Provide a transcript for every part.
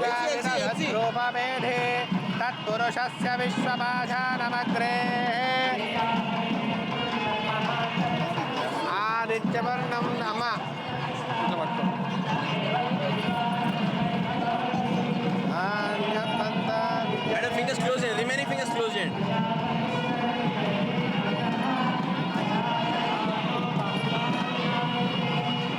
रूपमेधे तत्पुरुषस्य विश्वपाशानमग्रे आदित्यवर्णं num Madam, fingers closed in. Remaining fingers closed in.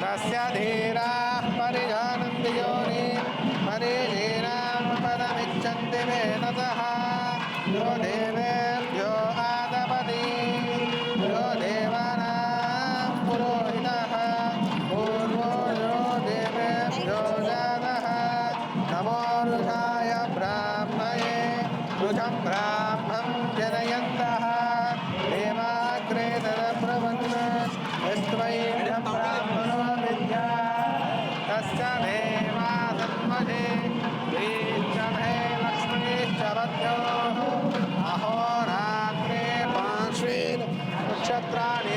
तस्य धीराः परिजानन्ति योनिं परिधीरां पदमिच्छन्ति वेदसः यो देवेभ्यो आदपति यो देवानां पुरोहितः पूर्वो यो देवेभ्यो जातः नमो ऋषाय ब्राह्मणे ऋषं ब्राह्मं जनयन्तः देवाग्रे तदब्रवन् यस्त्वै ब्राह्मणो विद्या तस्य देवासन्महे वीक्षणे लक्ष्मीश्च वद्योः अहोरात्रे पार्श्वेन नक्षत्राणि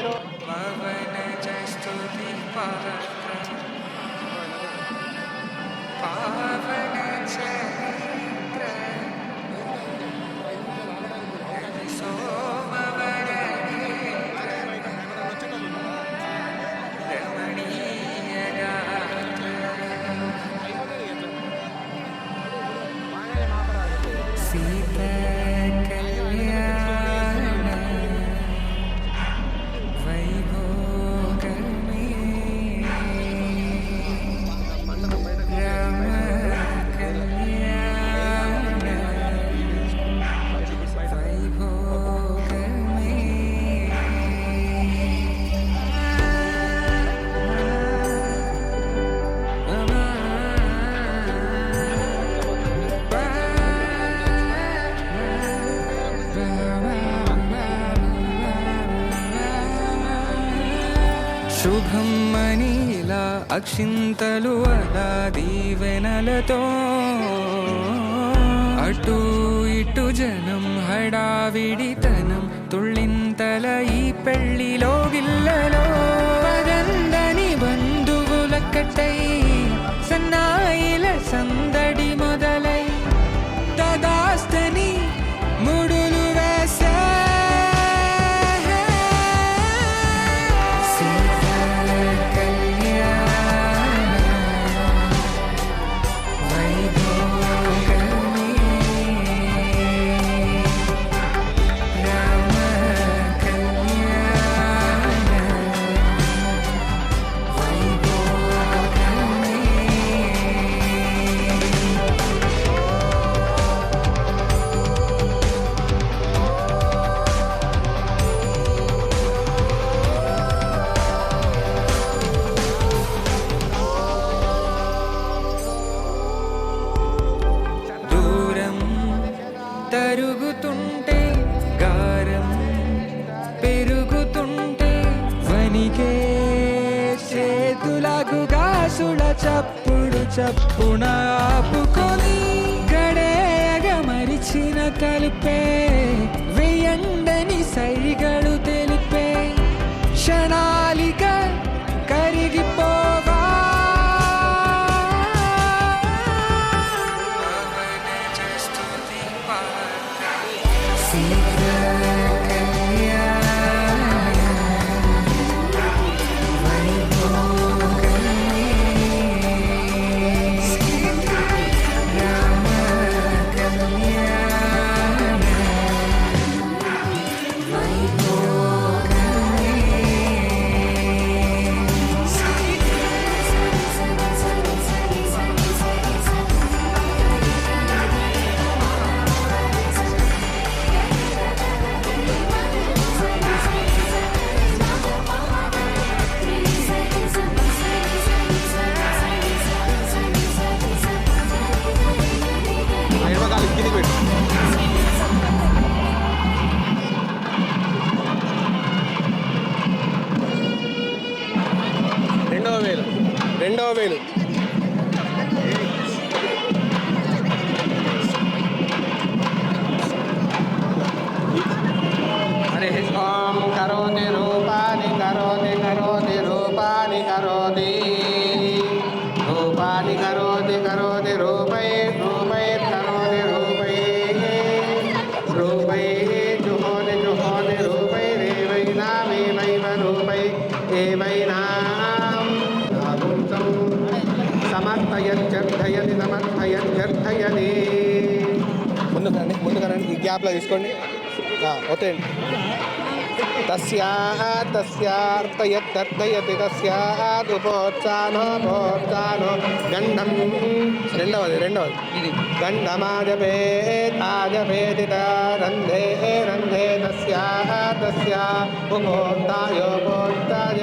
శుభం మనీలా అక్షింతలు అలా దీవెనలతో అటు ఇటు జనం హడావిడితనం తుళ్ళింతల ఈ పెళ్లిలో గిల్లలో పదందని బంధువులక్కటై సన్నాయిల సందడి మొదలై తదాస్తని ముడులు వేసే తరుగుతుంటే గారం పెరుగుతుంటే వనికే చేతులకు గాసుల చప్పుడు చప్పున ఆపుకొని గడేయగ మరిచిన తలుపే వెయ్యండని సైగలు తెలిపే క్షణాలిక కరిగిపోవా రెండవ వేలు హరి ఓం కరోతి రూపాని కరోతి కరోతి రూపాని కరోతి రూపాని కరోతి కరోతి రూపై గ్యాప్లో తీసుకోండి ఒత్తండి తస్యార్థయత్తర్థయతి తస్యాదుపోత్సానోపోత్సానో గంధం రెండవది గంధమాజపేతాజపేతి రంధే రంధే తస్యా ఉపోత్తాయోపోత్తాయ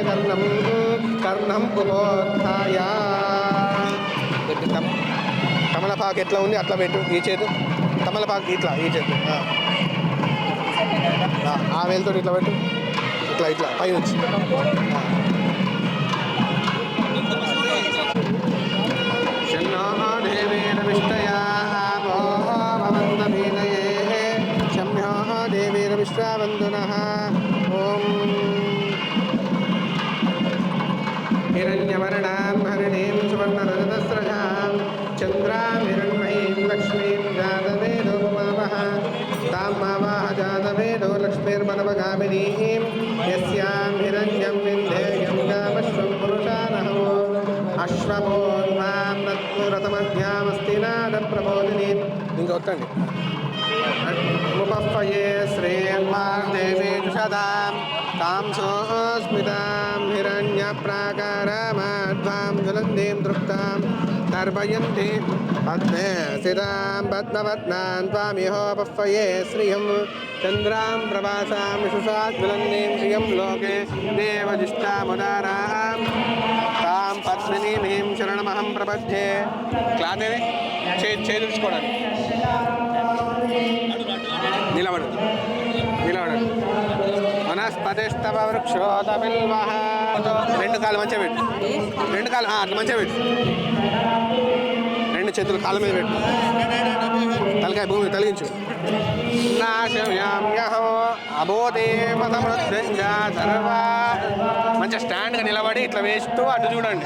కర్ణం ఉపోత్తాయ తమలపాకు ఎట్లా ఉంది అట్లా పెట్టు ఈ చేతు తమలపాకు ఇట్లా ఈ చేతు ఆ వేలుతో ఇట్లా పెట్టు ఇట్లా పై నుంచి దేవీరవిశ్రావందునః ఓం హిరణ్యవర్ణాం హరిణీం సువర్ణరజతస్రజాం చంద్రాం హిరణ్మయీం లక్ష్మీం జాతవేదోపమావహ तां मावाह जातवेदो लक्ष्मीर्मनवगामिनीं यस्यां हिरण्यं विन्धेयं गामश्वं पुरुषानहो अश्वभोन्वां रथमध्यामस्ति नादप्रबोधिनीं इंकोत्तंడి मुपह्वये श्रीर्वाग्देवी जुषदां तां सोऽस्मितां हिरण्यप्राकारामाध्वां ज्वलन्तीं दृप्तां तर्पयन्ति पद्मे स्थितां पद्मवत्नां त्वामिहोपह्वये श्रियं चन्द्रां प्रभासां विशुषा ज्वलन्तीं श्रियं लोके देवजिष्टामुदारां तां पद्मिनीं शरणमहं प्रपद्ये क्लाते చేయించుకోవడానికి నిలబడు వనస్పతిస్తవ వృక్షోతమిల్వః రెండు కాళ్ళు మంచిగా పెట్టు అట్లా మంచిగా పెట్టు రెండు చేతులు కాళ్ళ మీద పెట్టు తలకాయ భూమి తొలగించు మంచిగా స్టాండ్గా నిలబడి ఇట్లా వేస్తూ అటు చూడండి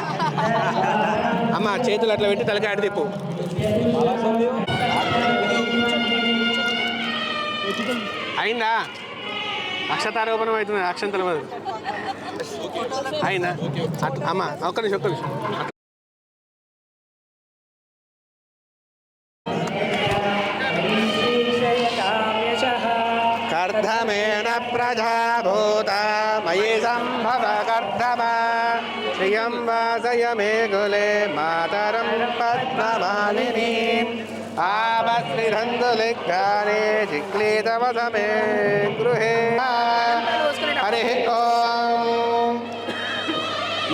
అమ్మ చేతులు అట్లా పెట్టి తలకాయ అటు తిప్పు అయిందా అక్షతారోపణం అవుతుంది అక్షంతల బదులు అయిందా అమ్మ ఒక్క నిమిషం కర్ధమేన ప్రజాభూత మయి సంభవ కర్ధమ శ్రియం వాసయ మే కులే మాతరం పద్మమాలినీ ఆవశ్రీరందులిగ్గానే చిక్లీతవసమే గృహే హరి ఓం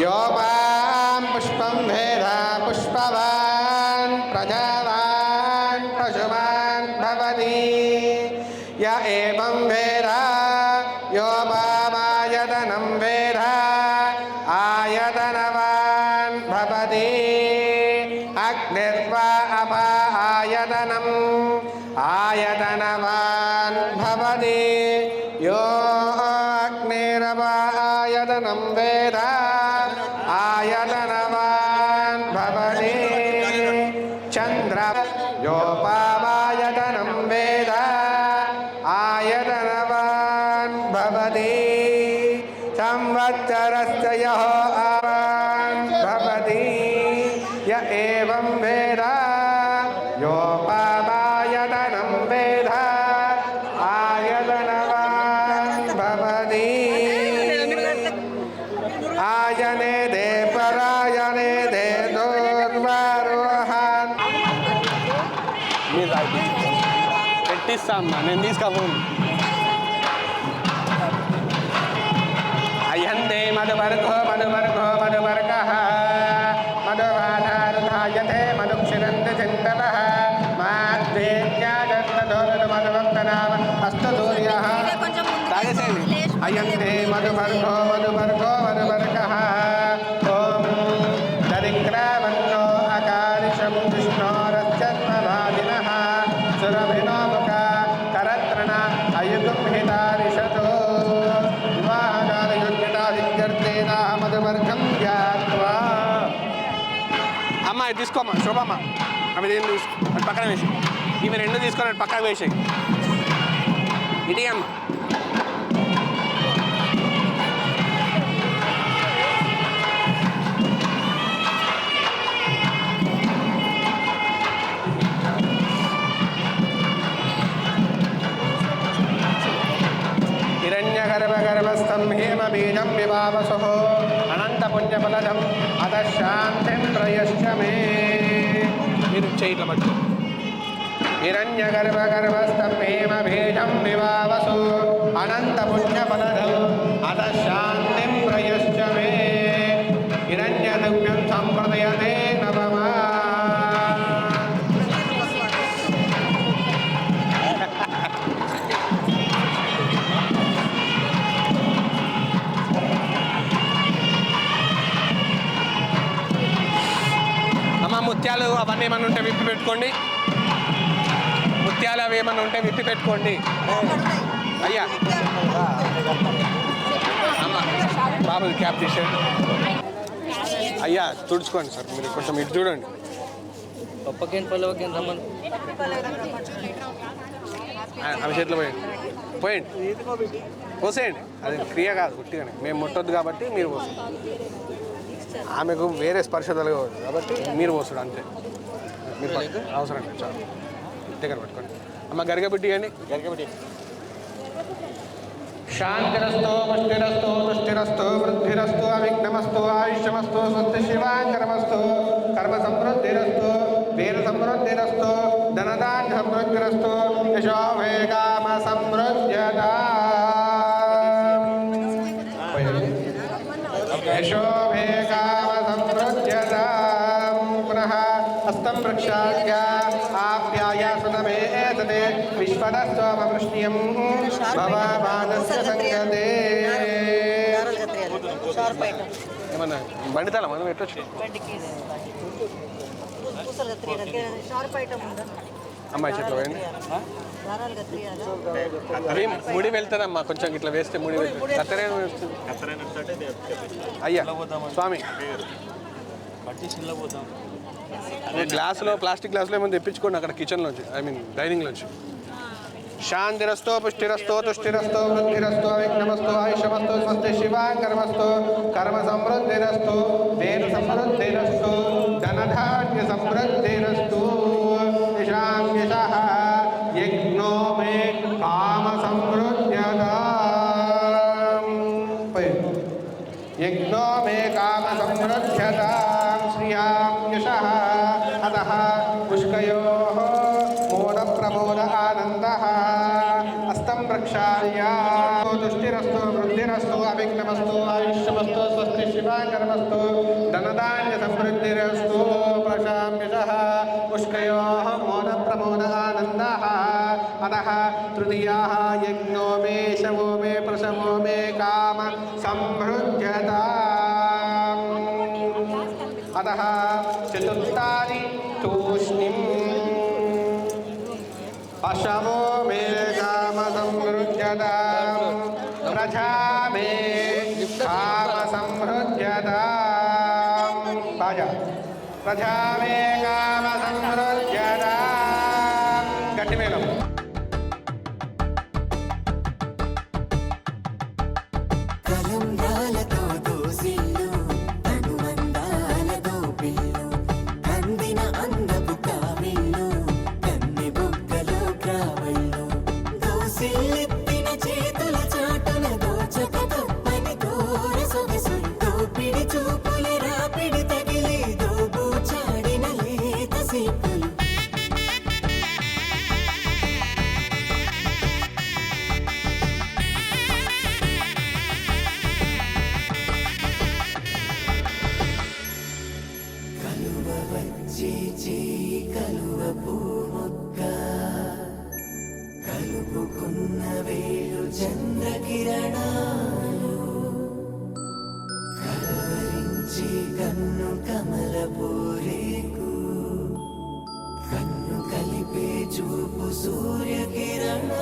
యోపాం పుష్పం భేద పుష్పవాన్ ప్రజావాన్ పశుమాన్ భవతి య ఏవం వేద యోపామాయతనం వేద ఆయతనవాన్ భవతి అగ్నిర్వా అపా ఆయతనం ఆయతనవాన్ భవతి యో అగ్నిరవా ఆయతనం వేద ఆయతనవాన్ భవతి చంద్ర యోపామాయతనం వేద ఆయతనవాన్ భవతి సంవత్సరస్య యః ఆవాన్ భవతి య ఏవం వేద యోపామాయతనం వేద ఆయతనవాన్ భవతి ఆయనే దే పరాయణే దే దోర్వారోహాన్ పెట్టిస్తామ్మా నేను తీసుకోపోను అయంతే మధువర్గో మధువాధారుధాయతే మధుక్షిరంతి చింతవః మాద్వేత్యాగత్తదోదమధువక్తనామ అస్తు సూర్యః తాగేసేయండి అయంతే మధువర్గో మధువర్గః ఓం దరిద్రవన్నో అకారిషం విష్ణోరస్యత్మవాదినః సురభినో ముఖ కరత్రణ అయుగుంహితారిషతో వివాహకాలయుజ్ఞతాధిక్యర్థేన మధువర్గం జ్ఞాత్వా అమ్మ ఇది తీసుకోమ్మా శోభమ్మ అవి దేని తీసుకో అది పక్కన వేసి ఇవి రెండు తీసుకొని అటు పక్కన వేసాయి ఇది అమ్మ हिरण्यगर्भगर्भस्थं हेमबीजं विभावसुः अनन्तपुण्यफलदम् अतः शान्तिं प्रयश्च मे మీరు చేయట్ల పట్టు हिरण्यगर्भगर्भस्थं हेमबीजं विभावसु अनन्तपुण्यफलदम् अतः शान्तिं प्रयश्च मे हिरण्यद्रव्यं सम्प्रदयते नमः ముత్యాలు అవన్నీ ఏమన్నా ఉంటే విప్పి పెట్టుకోండి ముత్యాలు అవి ఏమన్నా ఉంటే విప్పి పెట్టుకోండి అయ్యా అమ్మ బాబు క్యాప్ తీసేయండి అయ్యా తుడుచుకోండి సార్ మీరు కొంచెం ఇటు చూడండి అవి చేతిలో పోయండి పోసేయండి అది క్రియ కాదు ఉట్టిగానే మేము ముట్టొద్దు కాబట్టి మీరు పోసేయండి ఆమెకు వేరే స్పర్శ తలగవచ్చు కాబట్టి మీరు పోసుడు అంతే మీరు అవసరం లేదు చాలు దగ్గర పట్టుకోండి అమ్మ గరిగబిడ్డి అండి గరిగబిడ్డి శాంతిరస్తో పుష్టిరస్తో తుష్టిరస్తో వృద్ధిరస్తో అవిఘ్నమస్తో ఆయుష్యమస్తో స్వస్తి శివాంకరమస్తో కర్మ సమృద్ధిరస్తో వీర సమృద్ధిరస్తో ధనధాన్య సమృద్ధిరస్తో యశోభే కామ సమృద్ధ్యతా यशोभे काम संवृज्यतां पुनः हस्तं प्रक्षाल्य आप्यायासुनमे एतते विश्वदस्त्वमवृष्ण्यं भवमानस्य संगते ఏమన్నా బండితాల మనం ఎట్లొచ్చు అమ్మాయి చెట్లు పోయండి అవి ముడి వెళ్తుందమ్మా కొంచెం ఇట్లా వేస్తే ముడి వెళ్తుంది కత్తెర అయ్యా స్వామి గ్లాసులో ప్లాస్టిక్ గ్లాసులో ఏమైనా తెప్పించుకోండి అక్కడ కిచెన్లోంచి ఐ మీన్ డైనింగ్లోంచి శాంతిరస్తో పుష్టిరస్తో తుష్టిరస్తో వృద్ధిరస్తో విఘ్నమస్తో ఆయుషమస్తో స్వస్తి శివాంకరమస్తో కర్మ సమృద్ధిరస్తో వేద సమృద్ధిరస్తో ధనధాన్య సమృద్ధిరస్తో యశాం యశః యజ్ఞో మే కామ సమృద్ధ్యతాం యజ్ఞో మే కామ సమృద్ధ్యతాం శ్రియాం యశః అతః పుష్కయోః మోదప్రమోద ఆనందః హస్తం ప్రక్షాళ్య తుష్టిరస్తో వృద్ధిరస్తో అవిఘ్నమస్తో ఆయుష్యమస్తో స్వస్తి శివాంకరమస్తో ధనధాన్య సమృద్ధిరస్తో ప్రశాం యశః పుష్కయోః మోదప్రమోద ఆనందః అతః తృతీయः యజ్ఞో మే శవో మే ప్రశవో మే కామ సమృద్ధ్యతాం అతః చతుర్థాది తూష్ణిం అశవో మే కామ సమృద్ధ్యతాం ప్రజా మే కామ సమృద్ధ్యతాం ప్రజా మే కామ సమృద్ధ్యతాం గట్టి మేళం కలంబ్రాలతో దోసిల్లు అనుమందాలతో పిల్లు కందిన అందపు కావిళ్ళు కన్నె బొగ్గలో క్రావళ్ళు దోసిల్లెత్తిన చేతుల చాటున దోచక తప్పని దూర సొగసుంటూ పిడి చూపుల రాపిడి తగిలి దోబు చాడిన లేత సేపులు కలువ పూముక్క కలుపుకున్న వేలు చంద్రకిరణాలు కలవరించి కన్ను కమల పూరేకు కన్ను కలిపే చూపు సూర్యకిరణాలు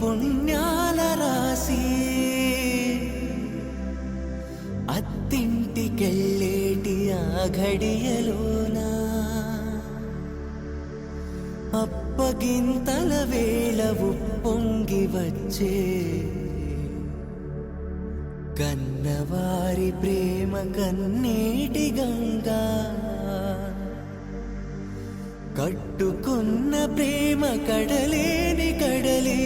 పుణ్యాల రాసి అత్తింటికెళ్ళేటి ఆ ఘడియలోనా అప్పగింతల వేళ ఉప్పొంగి వచ్చే కన్నవారి ప్రేమ కన్నీటి గంగా కట్టుకున్న ప్రేమ కడలేని కడలి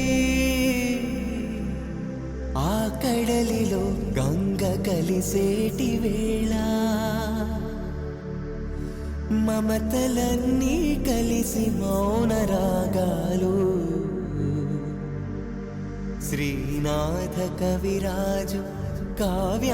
ఆ కడలిలో గంగ కలిసేటి వేళ మమతలన్నీ కలిసి మౌన రాగాలు శ్రీనాథ కవిరాజు కావ్యామృతాలు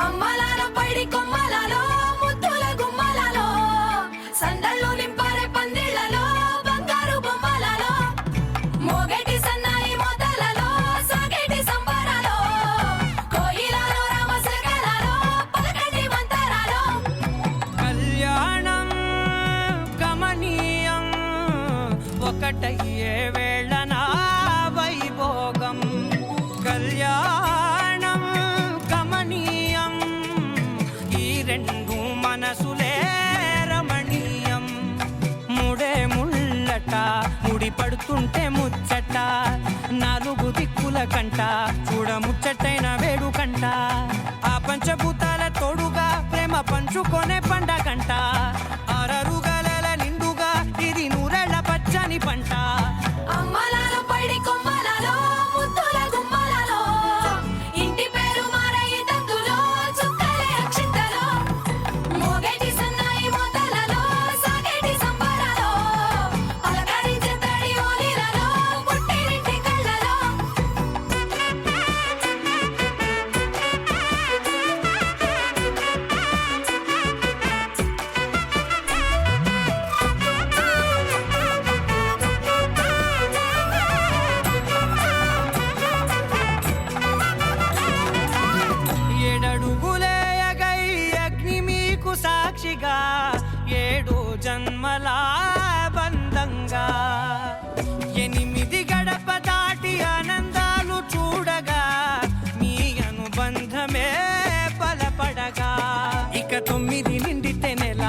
అమ్మలాల పైడి కొమ్మలలో ముద్దుల గుమ్మలలో సందళ్ళు నింపారే పందిళ్లలో బంగారు బొమ్మలలో మోగేటి సన్నాయి మోతలలో సాగేటి సంబరాలో కోయిలలో రామశకలలో పలకటి మంతరాలో కళ్యాణం గమనీయం ఒకటయ్యే వేళ నా వైభోగం కళ్యాణం గమనీయం ఈ రెండు మనసులే రమణీయం ముడే ముళ్ళట ముడి పడుతుంటే ముచ్చట నాలుగు దిక్కుల కంట చూడ ముచ్చటైన వేడుకంట ఆ పంచభూతాల తోడుగా ప్రేమ పంచుకొనే పండగంట అరరుగల నిండుగా ఇది నూరెళ్ళ పచ్చని పంట అమ్మలాల పైడి కొమ్మలలో ముద్దుల గుమ్మలలో ఇంటి పేరు మారయి తందులో చుక్కలే అక్షింతలో మోగేటి సన్నాయి మోతలలో సాగేటి సంబరాలో పలకరించే తడి ఓలిలలో పుట్టినింటి కళ్ళలో ఏడడుగులే ఎగై అగ్ని మీకు సాక్షిగా ఏడు జన్మల బంధంగా ఎనిమిది గడప దాటి ఆనందాలు చూడగా మీ అనుబంధమే బలపడగా ఇక 9 నిండితే నెల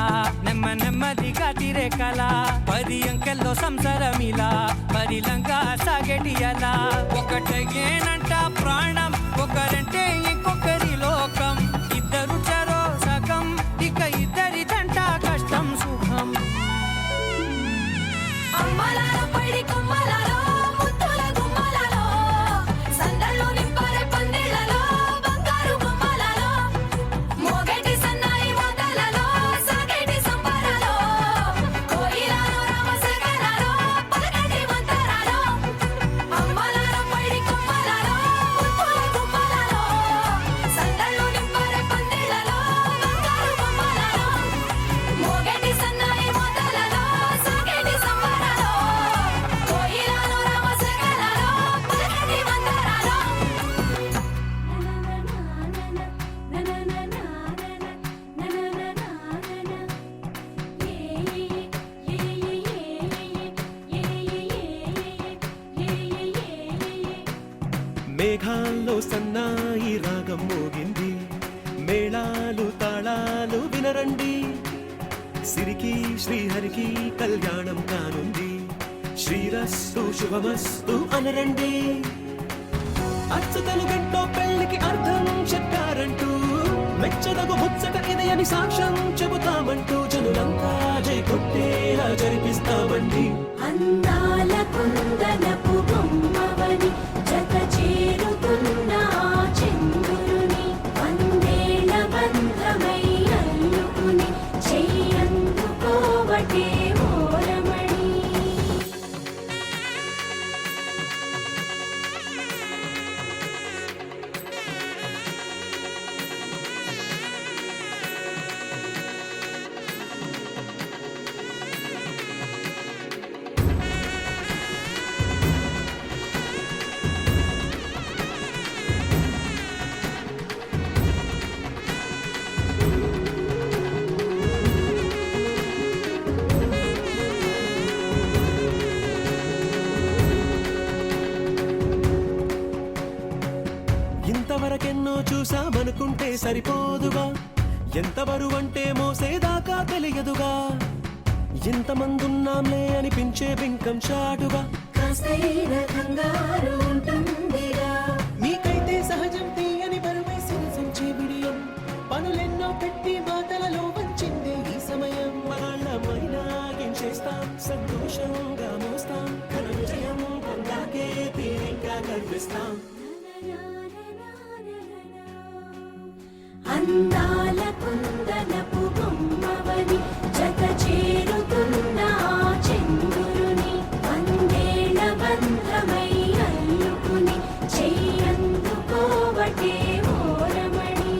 నెమ్మదిగా తిరే కల 10 అంకెల్లో సంసారమిలా పరిలంగా సాగేటి అలా ఒకటేనంట ప్రాణం ఒకరంటే ఇంకొకరి లోకం ఇద్దరు చరో సగం ఇక ఇద్దరిదంట కష్టం సుఖం అమ్మలాల పైడి కొమ్మలలో ముద్దుల గుమ్మలలో సందళ్ళు నింపారే పందిళ్లలో బంగారు బొమ్మలలో మోగేటి సన్నాయి మోతలలో సాగేటి సంబరాలో కోయిలలో రామశకలలో పలకటి మంతరాలో అమ్మలాల పైడి కొమ్మలలో ముద్దుల గుమ్మలలో సందళ్ళు నింపారే పందిళ్లలో బంగారు బొమ్మలలో మోగేటి సన్నాయి మోతలలో సాగేటి సంబరాలో కోయిలలో రామశకలలో పలకటి మంతరాలో మేఘాల్లో సన్నాయి రాగం మోగింది మేళాలు తాళాలు వినరండి సిరికి శ్రీహరికి కళ్యాణం కానుంది శ్రీరస్తు శుభమస్తు అనరండి అచ్చు తెలుగంటో పెళ్లికి అర్థం చెప్పారంటూ మెచ్చదగు ముచ్చట ఇది అని సాక్ష్యం చెబుతామంటూ జనులంతా జై కొట్టేలా జరిపిస్తామండి. అందాల కుందనపు బొమ్మవని జత చేరుతున్న ఆ చంద్రుని వందేళ్ల బంధమై అల్లుకుని చెయ్యందుకోవటే ఓరమణి. ఇంతవరకెన్నో చూసామనుకుంటే సరిపోదుగా, ఎంత బరువంటే మోసేదాకా తెలియదుగా, ఇంతమందున్నాంలే అనిపించే బింకం చాటుగా. కాస్తైన కంగారు ఉంటుందిగా మీకైతే సహజం తీయని బరువై సంచే విడియం, పనులెన్నో పెట్టి మాటలలో వంచిందే ఈ సమయం. మగాళ్ళమైనా ఏం చేస్తాం, సంతోషంగా మోస్తాం, ఘన విజయం పొందాకే తీరిగ్గా కనిపిస్తాం. అందాల కుందనపు బొమ్మవని జత చేరుతున్న ఆ చంద్రుని వందేళ్ల బంధమై అల్లుకుని చెయ్యందుకోవటే ఓరమణి.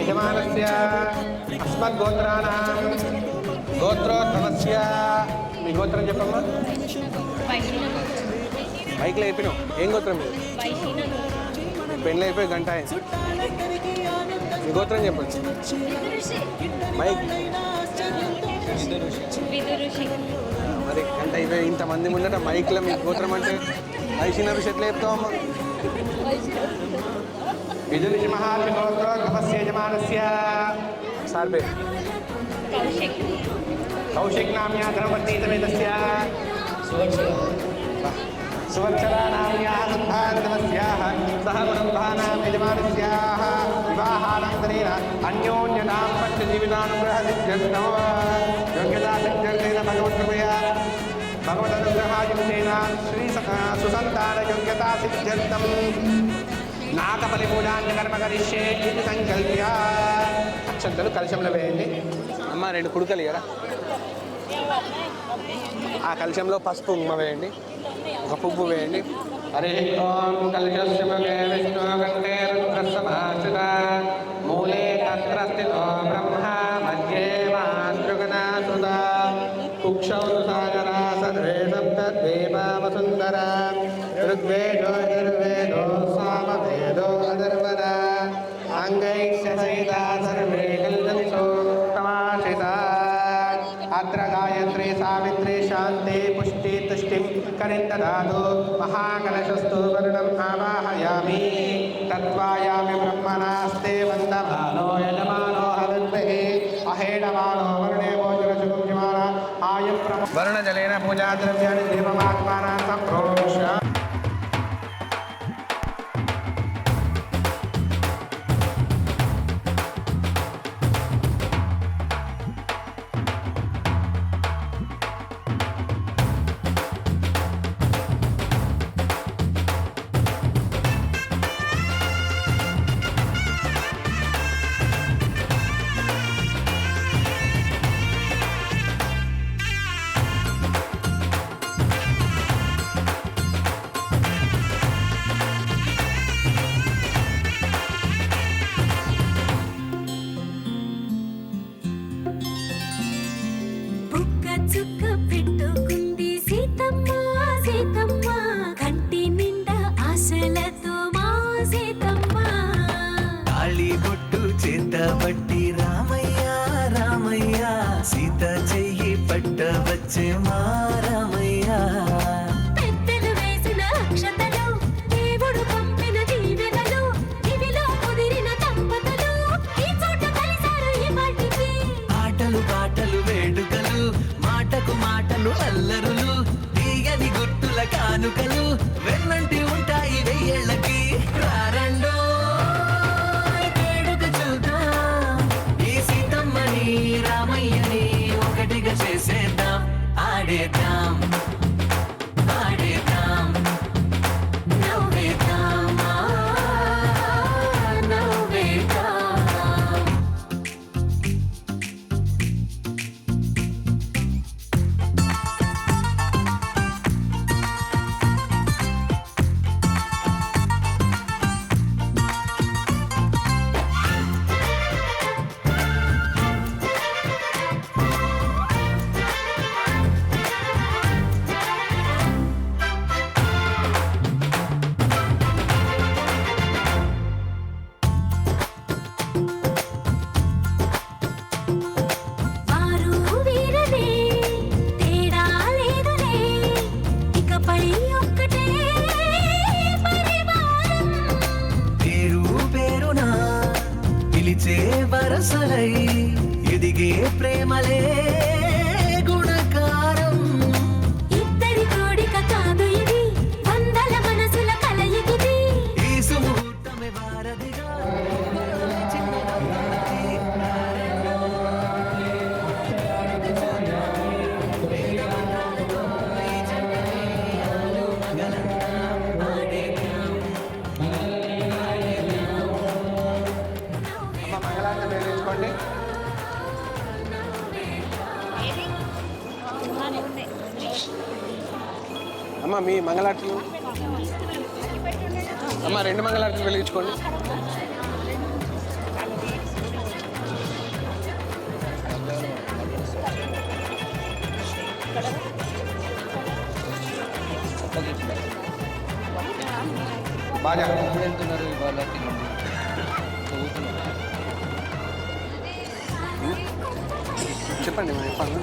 యజమానస్య అస్మద్గోత్రానాం గోత్రోద్భవస్య. మీ గోత్రం చెప్పమ్మా. బైక్లో చెప్పినావు. ఏం గోత్రం మీరు? పెళ్ళి అయిపోయి గంట అయింది. మీ గోత్రం చెప్పండి. మైక్ మరి గంట అయిపోయి ఇంతమంది ముందట మైక్లో మీ గోత్రం అంటే ఐసిన ఋషి ఎట్లా చెప్తావమ్మా? విదురుషి మహాత్మగోత్రోద్భవస్య యజమానస్య. సార్ పేరు కౌశిక్ నామ్యా ధర్మపత్ని తమేతస్య. సువత్సరా నామ్యా సుధాంతమస్యాః సహ కుటుంబానాం యజమానస్యాః వివాహానంతరేణ అన్యోన్యదాంపత్య జీవితానుగ్రహసిద్ధ్యర్థం యోగ్యతా సిద్ధ్యర్థేన భగవత్కృపయా భగవదనుగ్రహాయుక్తేన శ్రీ సుసంతాన యోగ్యతా సిద్ధ్యర్థం నాకబలి పూజాంత కర్మ కరిష్యే ఇది సంకల్ప్య. అక్షంతలు కలశంలో వేయండి. అమ్మ 2 కుడుకలు ఇయ్యరా. ఆ కలశంలో పసుపు ఉమ్మ వేయండి, ఒక పువ్వు వేయండి. హరి ఓం కలశస్య ముఖే విష్ణు కంఠే రుద్రస్సమాశ్రిత మూలే తత్ర స్థితో బ్రహ్మ మధ్యే మాతృగణాసుత కుక్షౌ సాగరా సర్వే సప్తద్వీపా వసుంధరా ఋగ్వేదో యజుర్వేదో సామవేదో అథర్వణ అంగైశ్చ సహితా సర్వే కల్పంతో తమాశ్రితా. అత్ర గాయత్రీ సావిత్రీ శాంతి పుష్టి తుష్టిం కరిందదాతు మహాకలశస్తు వరుణం ఆవాహయామి తత్వాయామి బ్రహ్మణాస్తే వందమానో యజమానో హవిర్భిః అహేడమానో వరుణే భోజనసుకుజ్యమాన ఆయం వరుణజలేన పూజాద్రవ్యాన్ని దీపమాత్మానా సంప్రోక్ష. వచ్చే మారమయ్యా. పెద్దలు వేసిన అక్షతలు, దేవుడు పంపిన దీవెనలు, ఇవిలో కుదిరిన దంపతులు ఈ చోట కలిసారు ఇవాటికి. ఆటలు పాటలు వేడుకలు, మాటకు మాటలు అల్లరులు, తీయని గుట్టుల కానుకలు వెన్నంటి ఉంటాయి వెయ్యేళ్ళకి. రారండో వేడుక చూద్దాం, ఈ సీతమ్మని రామయ్యని ఒకటిగా చేసేద్దాం. ఆడేద్దాం ఆడేద్దాం నవ్వేద్దాం, నవ్వేద్దాం. వారు వీరనే తేడా లేదులే, ఇకపై ఒక్కటే పరివారం. పేరు పేరునా పిలిచే వరసలై ఎదిగే ప్రేమలే గుణకారం. ఇద్దరి కోడిక కాదు ఇది, వందల మనసుల కలయికిది. ఈ సుముహూర్తమే వారధిగా చిన్నదవుతున్నది. అమ్మ మంగళారతి వేయించుకోండి. అమ్మ మీ మంగళారతులు అమ్మ 2 మంగళారతులు వెలిగించుకోండి. బాగా చెప్పండి మరి చెప్పండి.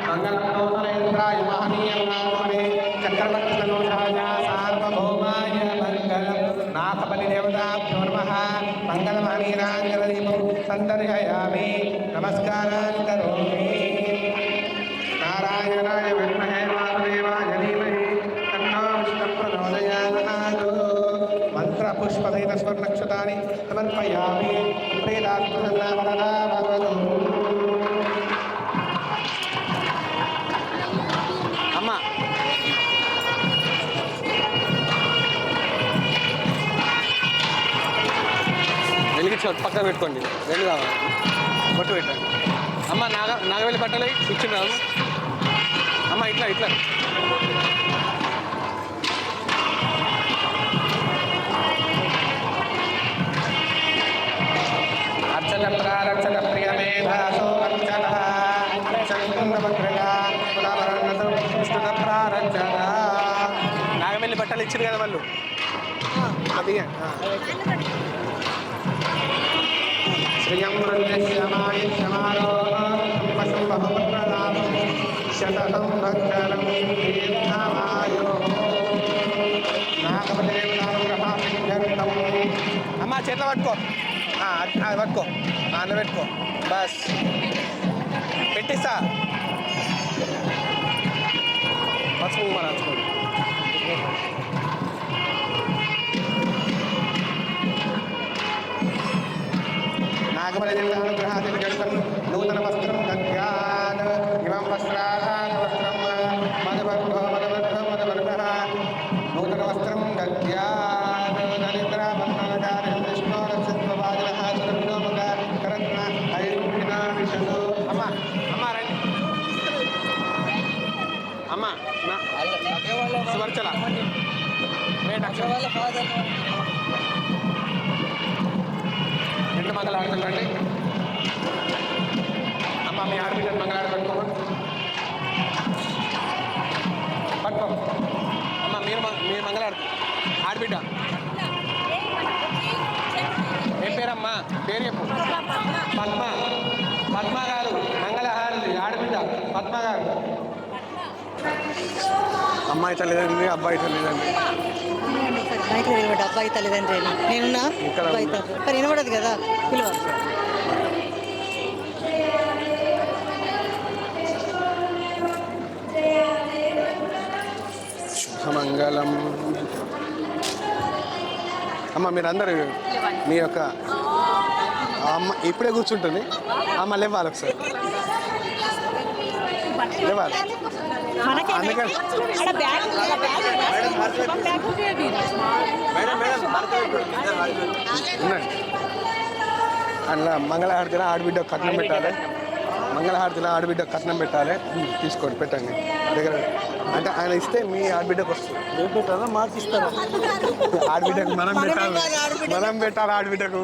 మంగళంద్రాయ మహనీయ చక్రవర్తి మనోజాయ సార్వభౌమాయ మంగళం. నాథబలి దేవతాభ్యో నమః. మంగళమహనీరాంజనదీపం సందర్శయామి. నమస్కారాన్ కరోమి. నారాయణాయ విద్మహే వాసుదేవాయ ధీమహి తన్నో విష్ణుః ప్రచోదయాత్. మంత్రపుష్పదైత స్వర్ణక్షతాని సమర్పయామి. ప్రేదాత్మసన్నా వరదా భగవతు. అమ్మ వెలిగించి పక్కన పెట్టుకోండి. వెళ్ళి కావాలి బొట్టు పెట్టండి. అమ్మ నాగవెల్లి బట్టలు కూర్చున్నాము. అమ్మ ఇట్లా ఇట్లా అర్చన ప్రారక్షణ ప్రియమేధాసో అర్చన ప్రారక్షణ. నాగవెల్లి బట్టలు ఇచ్చారు కదా వాళ్ళు. అది శ్రియం శతం భక్షణం దీర్ఘమాయో. అమ్మా చేతిలో పట్టుకో, అది పట్టుకో, అన్న పెట్టుకో. బస్ పెట్టిస్తా. పసుపు మన నాగబలిగ్రహాదిగం నూతన వస్త్రం దద్యాత్. ఇమం వస్త్రాన్ వస్త్రం మదవర్గో మదవర్గ మదవర్గ నూతన వస్త్రం దద్యాత్. దరిద్రబంధనచార్య విష్ణో రక్షత్వవాదినః సురభినోముఖ కరత్న ఐరుణ్యనా విశదు. అమ్మ అమ్మ రండి. అమ్మ సువర్చల రెండు మంగళారతులు రండి. అమ్మ మీ ఆడబిడ్డను మంగళారతి పట్టుకోమని పట్టుకో. అమ్మ మీ మంగళహారతి ఆడబిడ్డ ఏం పేరమ్మా? పేరు చెప్పు. పద్మ. పద్మ గారు మంగళహారతి ఆడబిడ్డ పద్మ గారు. అమ్మాయి తల్లిదండ్రి, అబ్బాయి తల్లిదండ్రి. మైక్ నిలబడ్డ అబ్బాయి తల్లిదండ్రి నేనున్నా అబ్బాయి తల్లి కానీ వినబడదు కదా పిలువ. శుభమంగళం. అమ్మ మీరందరూ మీ యొక్క అమ్మ ఇప్పుడే కూర్చుంటుంది. అమ్మ లేవాలి ఒకసారి లేవాలి. అందుకని అలా మంగళహారతిలో ఆడబిడ్డ కట్నం పెట్టాలి. మంగళహారతిలో ఆడబిడ్డ కట్నం పెట్టాలి. తీసుకోండి పెట్టండి దగ్గర. అంటే ఆయన ఇస్తే మీ ఆడబిడ్డకు వస్తుంది. పెట్టాలా మార్చిస్తారా? ఆడబిడ్డకు మనం పెట్టాలి. మనం పెట్టాలి ఆడబిడ్డకు.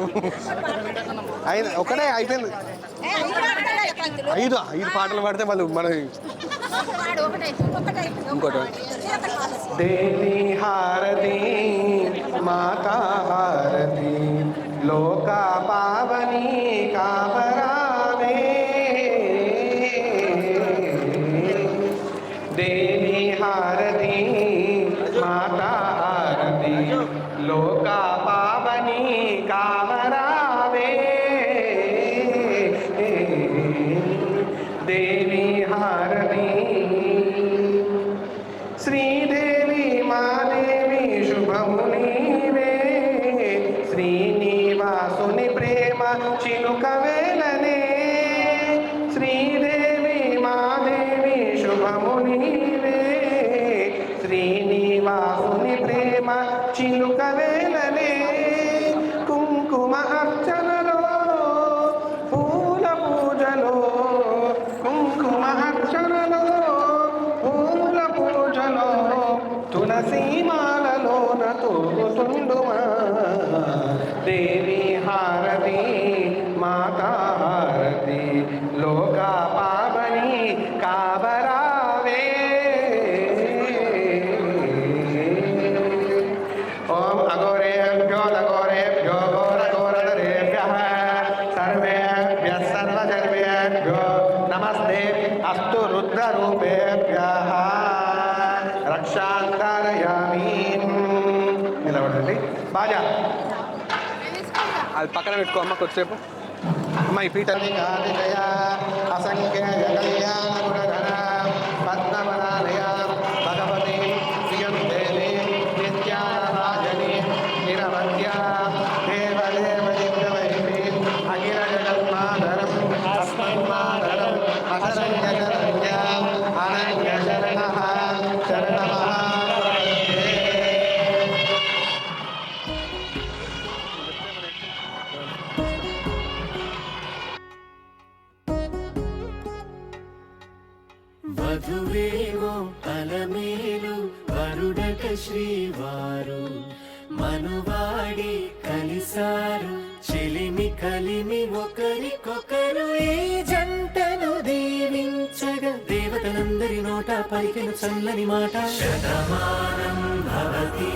అయిన ఒకటే అయిపోయింది. 5 పాటలు పాడితే వాళ్ళు మన ఇంకోటి దేవి హారతి మాతా హారతి లోకా పావని కామరావే దేవి హారతి మాతా హారతి లోకా పావని కామరావే దేవి హారతి శ్రీదేవి మాదేవి శుభము నీవే శ్రీనివాసుని ప్రేమ చిలుక వేలనే శ్రీదేవి మాదేవి శుభము నీవే శ్రీనివాసుని ప్రేమ చిలుక వేలనే కుంకుమ అర్చనలో పూల పూజలో కుంకుమ అర్చనలో పూల పూజలో తులసి మాలలోన తోగుతుండుమా దేవి హారతి మాతా హారతి లోకా పావని కాబరావే ఓం అఘోరేభ్యో అఘోరేభ్యో ఘోరఘోరధరేభ్యః సర్వేభ్యః సర్వజన్మేభ్యో నమస్తే అస్తు రుద్రరూపేభ్యః రక్షాంతరయామి. నిలబడండి. బాజా అది పక్కన పెట్టుకో అమ్మ కొద్దిసేపు. అమ్మ ఈ పీఠాన్ని అసంఖ్య కళ్యాణ గుణగణ పద్మనాలయ భగవతి శ్రియం దేవి నిత్యారాజని నిరవధ్య దేవదేవ దివ్యవైమి అఖిల జగన్మాధరం అస్మన్మాధరం అసరంజనరంజ అనన్య శరణః శరణమః. వధువేమో అలమేలు వరుడట శ్రీవారు మనువాడి కలిసారు చెలిమి కలిమి ఒకరికొకరు ఈ జంటను దీవించగా దేవతలందరి నోట పలికిన చల్లని మాట శతమానం భవతి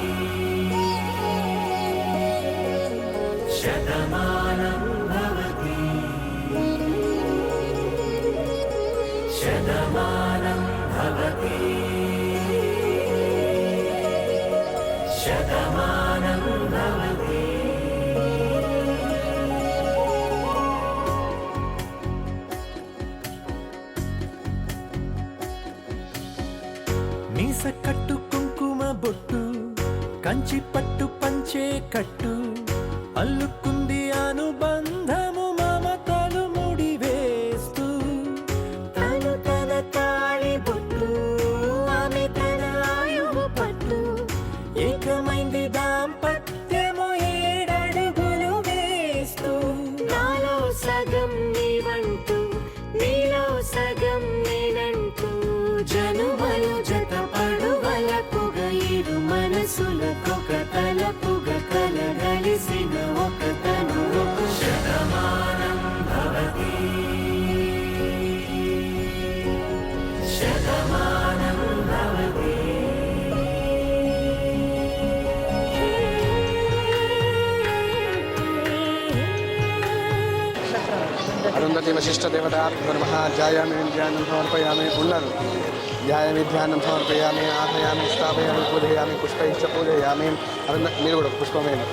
శతమానం భవతి శతమానం భవతి శతమానం భవతి. మీస కట్టు కుంకుమ బొట్టు కంచి పట్టు పంచే కట్టు అల్లుకుంది అనుబంధము మమతలు ముడివేస్తూ తను తన తాళి బొట్టు ఆమె తన ఆయువు పట్టు ఏకమైంది దాంపత్యము 7 అడుగులు వేస్తూ నాలో సగం నీవంటూ నీలో సగం నేనంటూ జనుమలు జత పడువలకుగ ఇరు మనసులకొక తలపుగ కలగలిసిన ఒక తను ఒక శతమానం భవతి శతమానం భవతి అరుంధతి వశిష్ఠ దేవతాభ్యో నమః. ధ్యాయామి ధ్యానం సమర్పయామి. ఉన్నారు ధ్యాయామి ధ్యానం సమర్పయామి. ఆహయామి స్థాపయామి పూజయామి పుష్పైశ్చ పూజయామి. మీరు కూడా పుష్పమేమి.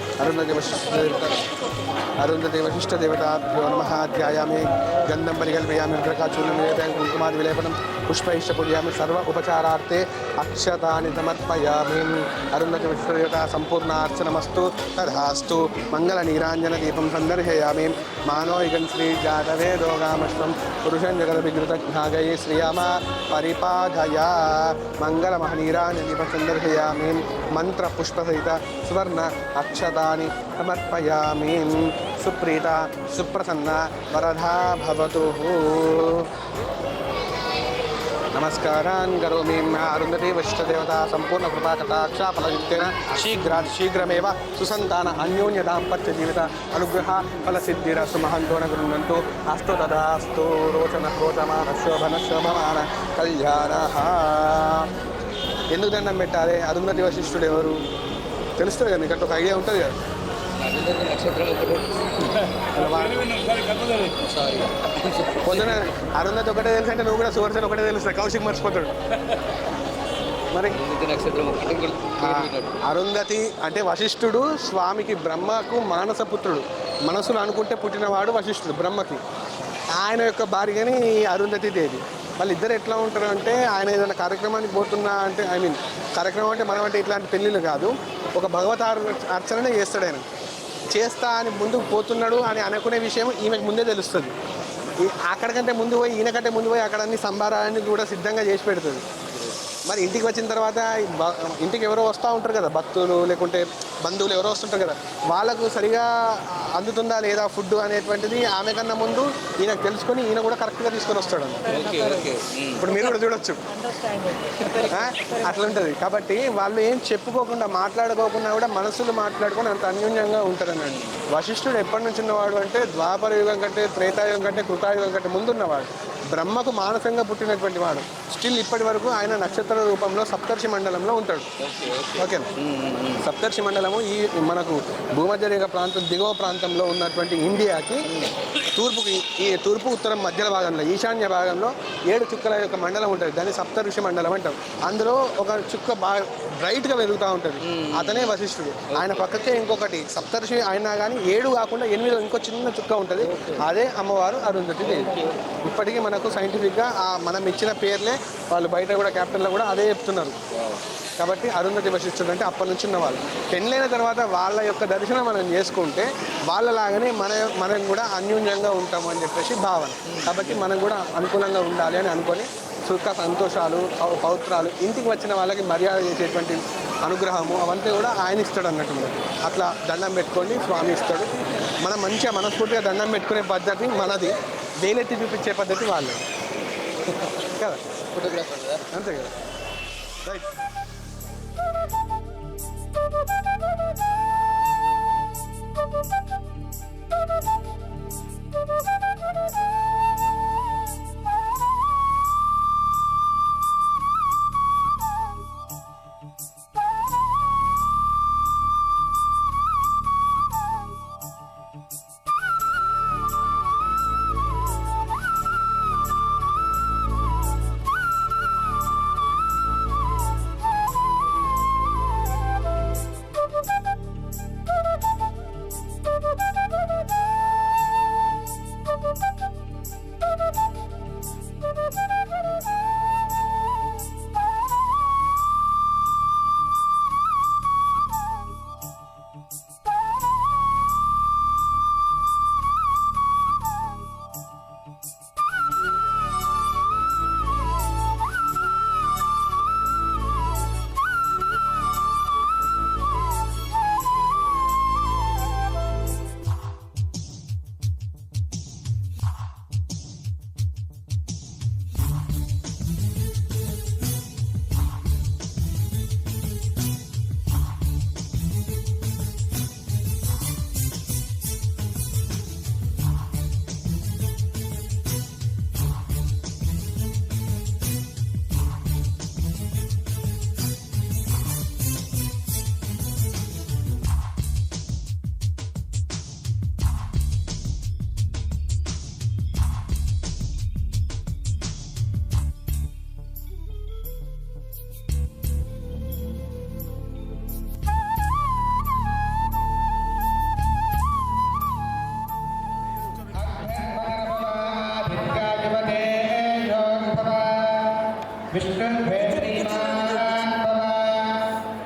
అరుంధతి వశిష్ఠ దేవతాభ్యో నమః. ధ్యాయామి గంధం పరికల్పయామి. రుద్రకాచూర్ణం నివేదయామి. కుంకుమాది విలేపనం పుష్పైశ్చ పూజయామి. సర్వ ఉపచారార్థే అక్షతాని సమర్పయామి. అరుంధతి వశిష్ఠ దేవత సంపూర్ణార్చనమస్తు. తథాస్తు. మంగళ నీరాంజన దీపం సందర్శయామి. మానోయిగం శ్రీ జాతవేదోగామశ్వం పురుషం జగద విగృత జ్ఞాగై శ్రీయామ పరిపాధయా. మంగళ మహనీరాంజన దీపం సందర్శయామి. మంత్ర పుష్పసహిత సువర్ణ అక్షతాని సమర్పయామి. సుప్రీత సుప్రసన్న వరదా భవతు. నమస్కారాన్ కరోమి. అరుంధతి వశిష్ఠదేవత సంపూర్ణ కృపా కటాక్ష ఫలయుక్తేన శీఘ్రమేవ సుసంతాన అన్యోన్య దాంపత్య జీవిత అనుగ్రహ ఫలసిద్ధిరస్తు. మహంతోన గృహంతు అస్తు తదాస్తు. రోచన రోచమాన శోభన శోభమాన కళ్యాణ. ఎందుకు దండం పెట్టాలి? అరుంధతి వశిష్ఠుడు ఎవరు తెలుస్తుంది కదా, మీకు ఒక ఐడియా ఉంటుంది కదా. పొద్దున అరుంధతి ఒకటే తెలుసు అంటే నువ్వు కూడా సువర్చన ఒకటే తెలుస్తుంది. కౌశిక్ మర్చిపోతాడు మరి. అరుంధతి అంటే వశిష్ఠుడు స్వామికి బ్రహ్మకు మానసపుత్రుడు. మనసులో అనుకుంటే పుట్టినవాడు వశిష్ఠుడు బ్రహ్మకి. ఆయన యొక్క భార్యని అరుంధతి దేవి. వాళ్ళిద్దరు ఎట్లా ఉంటారు అంటే, ఆయన ఏదైనా కార్యక్రమానికి పోతున్నా అంటే, ఐ మీన్ కార్యక్రమం అంటే మనం అంటే ఇట్లాంటి పెళ్ళిళ్ళు కాదు, ఒక భగవత్ అర్చననే చేస్తాడు. ఆయన చేస్తా అని ముందుకు పోతున్నాడు అని అనుకునే విషయం ఈమెకు ముందే తెలుస్తుంది. అక్కడికంటే ముందు పోయి, ఈయనకంటే ముందు పోయి అక్కడ అన్ని సంభారాన్ని కూడా సిద్ధంగా చేసి పెడుతుంది. మరి ఇంటికి వచ్చిన తర్వాత ఇంటికి ఎవరో వస్తూ ఉంటారు కదా, భక్తులు లేకుంటే బంధువులు ఎవరో వస్తుంటారు కదా, వాళ్ళకు సరిగా అందుతుందా లేదా ఫుడ్ అనేటువంటిది ఆమె కన్నా ముందు ఈయనకు తెలుసుకొని ఈయన కూడా కరెక్ట్గా తీసుకొని వస్తాడు. ఇప్పుడు మీరు కూడా చూడొచ్చు అట్లా ఉంటుంది. కాబట్టి వాళ్ళు ఏం చెప్పుకోకుండా మాట్లాడుకోకుండా కూడా మనసులు మాట్లాడుకొని అంత అన్యోన్యంగా ఉంటారు అన్నాడు. వశిష్ఠుడు ఎప్పటి నుంచి ఉన్నవాడు అంటే ద్వాపర యుగం కంటే, త్రేతాయుగం కంటే, కృతాయుగం కంటే ముందున్నవాడు. బ్రహ్మకు మానసంగా పుట్టినటువంటి వాడు. స్టిల్ ఇప్పటి వరకు ఆయన నక్షత్ర రూపంలో సప్తర్షి మండలంలో ఉంటాడు. ఓకే, సప్తర్షి మండలము ఈ మనకు భూమధ్యరేఖ ప్రాంతం దిగువ ప్రాంతంలో ఉన్నటువంటి ఇండియాకి తూర్పు ఉత్తరం మధ్య భాగంలో ఈశాన్య భాగంలో 7 చుక్కల యొక్క మండలం ఉంటుంది. దాన్ని సప్తఋషి మండలం అంటాం. అందులో ఒక చుక్క బాగా బ్రైట్గా వెలుగుతూ ఉంటుంది. అతనే వశిష్ఠుడు. ఆయన పక్కకే ఇంకొకటి సప్తఋషి అయినా కానీ 7 కాకుండా 8 ఇంకో చిన్న చుక్క ఉంటుంది. అదే అమ్మవారు అరుంధతి దేవి. ఇప్పటికీ మనకు సైంటిఫిక్గా మనం ఇచ్చిన పేర్లే వాళ్ళు బయట కూడా క్యాపిటల్లో కూడా అదే చెప్తున్నారు. కాబట్టి అరుంధతి వశిష్ఠుడు అంటే అప్పటి నుంచి ఉన్న వాళ్ళు. పెళ్ళైన తర్వాత వాళ్ళ యొక్క దర్శనం మనం చేసుకుంటే వాళ్ళలాగానే మనం కూడా అన్యోన్యంగా ఉంటాము అని చెప్పేసి భావన. కాబట్టి మనం కూడా అనుకూలంగా ఉండాలి అని అనుకొని సుఖ సంతోషాలు పౌత్రాలు ఇంటికి వచ్చిన వాళ్ళకి మర్యాద చేసేటువంటి అనుగ్రహము అవంతా కూడా ఆయన ఇస్తాడు అన్నట్టు. అట్లా దండం పెట్టుకొని స్వామి ఇస్తాడు. మనం మంచిగా మనస్ఫూర్తిగా దండం పెట్టుకునే పద్ధతి మనది, వేలెత్తి చూపించే పద్ధతి వాళ్ళది కదా. అంతే కదా, రైట్.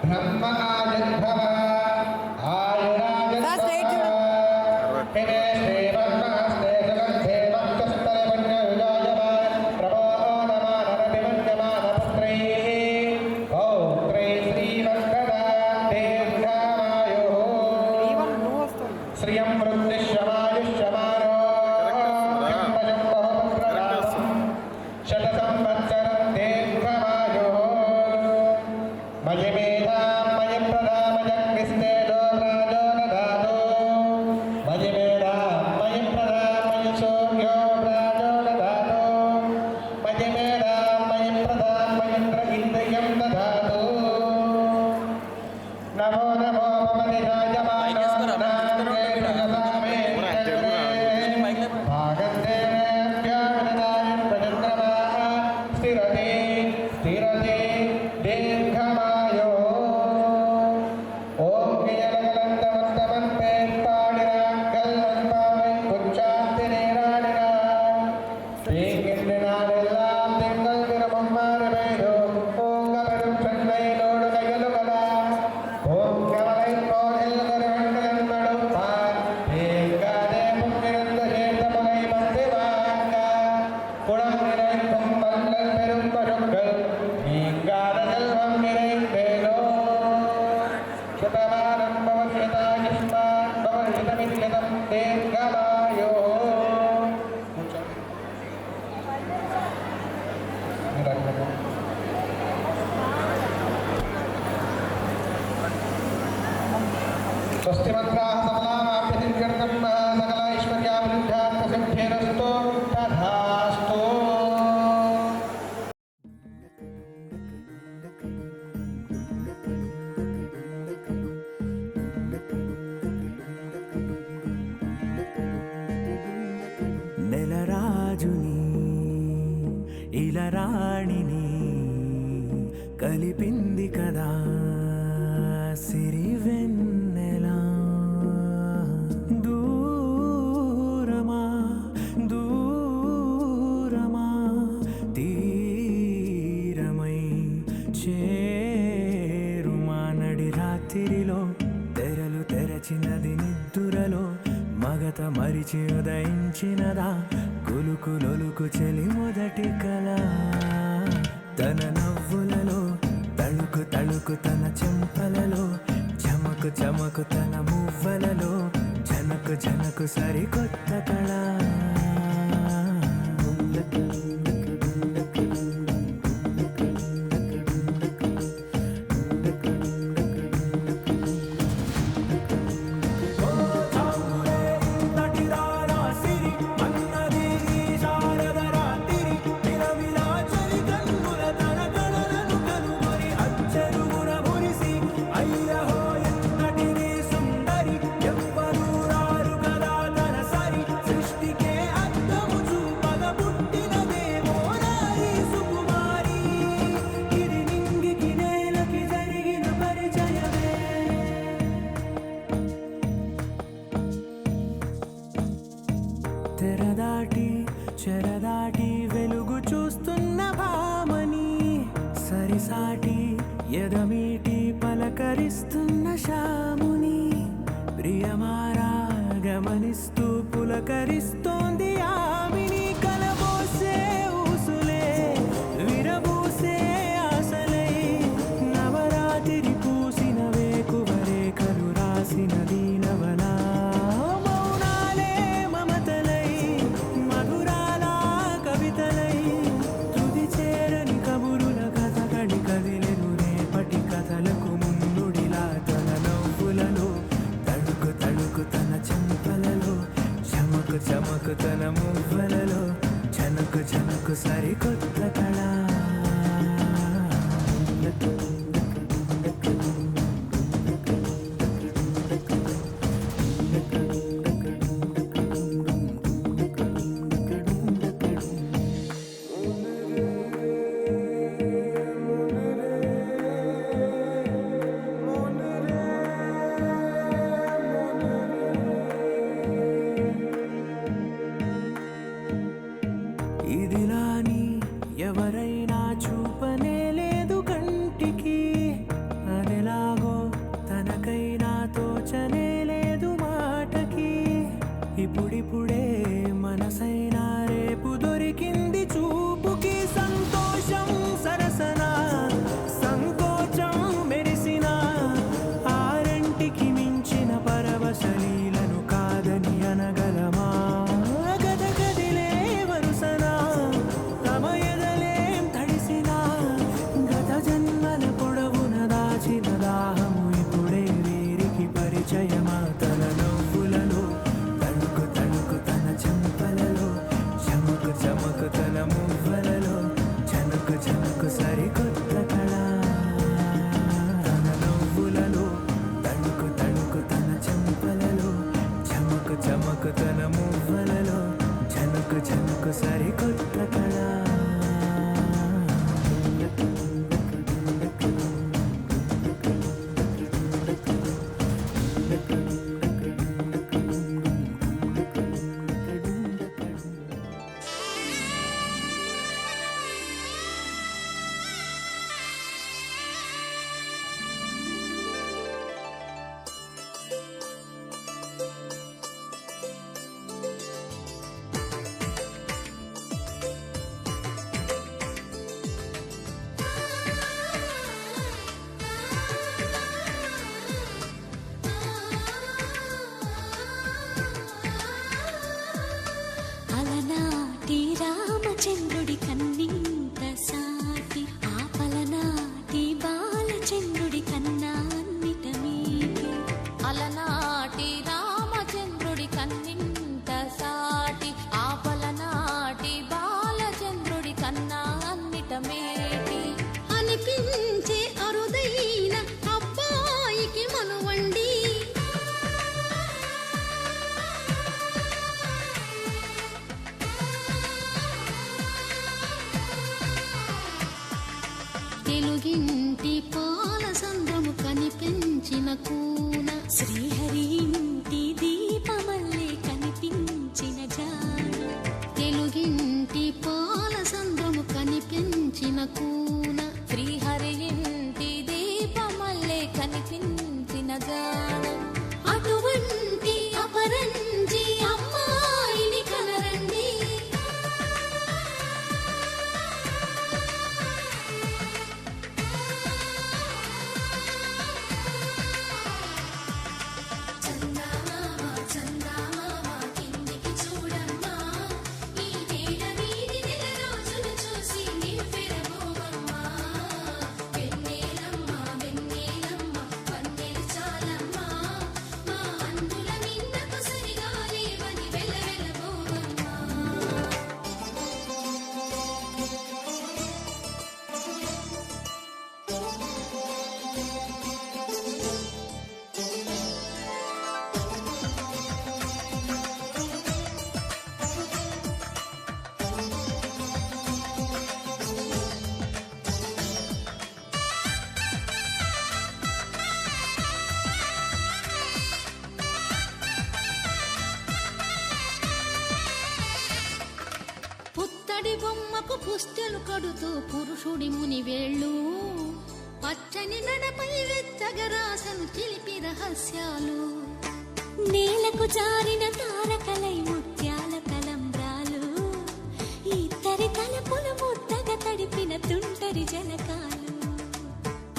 బ్రహ్మ ఆయుర్భవ సార్ స్ట్రైట్ చూడు. హిమే శ్రీమన్మస్తే సుగంధే మత్తుస్తరే పుణ్యవిజాయమాన ప్రబోధమానరతిమన్యమానపుత్రైః పౌత్రైः శ్రీమద్గదా దీర్ఘమాయుః శ్రియం వృద్ధిశ్యమాయుష్యమారోగ్యం బహుపుత్రలాభం శతసంవత్సరం దీర్ఘమాయుః మహిమేధాం మయి ప్రధామయగ్నిస్తేజో రాజో దదాతు మహిమేధాం మయి ప్రధామయి సూర్యో రాజో దదాతు మహిమేధాం మయి ప్రధామయింద్ర ఇంద్రియం దదాతు నమో నమో భవతి స్థిరతే స్థిరతే దీర్ఘమాయో ఓం కియలగలంతమంతమంతే పాడినాకల్మంపావై కుచ్చాంతి నీరాడినా శ్రీకిండినాడెల్లాం తింగల్ తిరుమమ్మారి వేదో ఓంగపెரும் చెన్నైలోడు కయలుగలా ఓం కమలై కోదిల్ కరువెండలన్నడుపా ఏగాదే పుక్కిరంద చేతములై మందివాంగ குடம் நிறைக்கும் மல்லல் பெரும் பசுக்கள் நீங்காத செல்வம் நிறைந்தேனோ சுதமானம் பவன்யதாயுஷ்மான் பவன்யதமில்யதம் தீர்க்கமாயோ స్వస్తి మంత్రాः సఫలామాప్యసిద్ధ్యర్థం సకల ఐశ్వర్యాభివృద్ధ్యార్థసిద్ధిరస్తు తథాస్తు నెలరాజుని ఇలరాణిని కలిపింది కదా సిరివెన్నెలా దూరమా దూరమా తీరమై చేరుమా నడి రాత్రిలో తెరలు తెరచినది నిద్దురలో మగత మరిచి ఉదయించినదా కులుకు లొలుకు చెలి మొదటి కళ తన నవ్వులలో తళుకు తళుకు తన చెంపలలో చమకు చమకు తన మువ్వలలో జనకు జనకు సరికొత్త కళ తెరదాటి చెరదాటి వెలుగు చూస్తున్న భామని సరిసాటి ఎదమీటి పలకరిస్తున్న శాముని ప్రియమారా గమనిస్తూ పులకరిస్తోంది ఆమిని కలబోసే ఊసులే విరబూసే ఆశలై నవరాత్రి పూసిన వేకువరేఖలు రాసిన దీనవనా మౌనాలే మమతలై మధురాల కవితలై తుది చేరని కబురుల కథ కడి కదిలెను రేపటి కథలకు ముందుడిలా తన నవ్వులలో తడుకు తడుకు తన చెంపలలో చమకు చమకు తన మువ్వలలో జనకు జనకు సరికొత్త కళ ఇదిలాని కనిపించిన కూన శ్రీహరి ఇంటి దీపమల్లే కనిపించిన జాన తెలుగింటి పాల సంద్రము కనిపించిన కూన శ్రీహరి ఇంటి దీపమల్లే కనిపించిన జాన అటువంటి అపరంజి అమ్మాయిని కనరండి పుత్తడి బొమ్మకు పుస్తెలు కడుతూ పురుషుడి ముని వేళ్ళు పచ్చని నడపై వెచ్చగరాసను చిలిపి రహస్యాలు నేలకు జారిన తారకలై ముత్యాల తలంబ్రాలు ఇద్దరి తలపులు ముద్దగా తడిపిన తుంటరి జలకాలు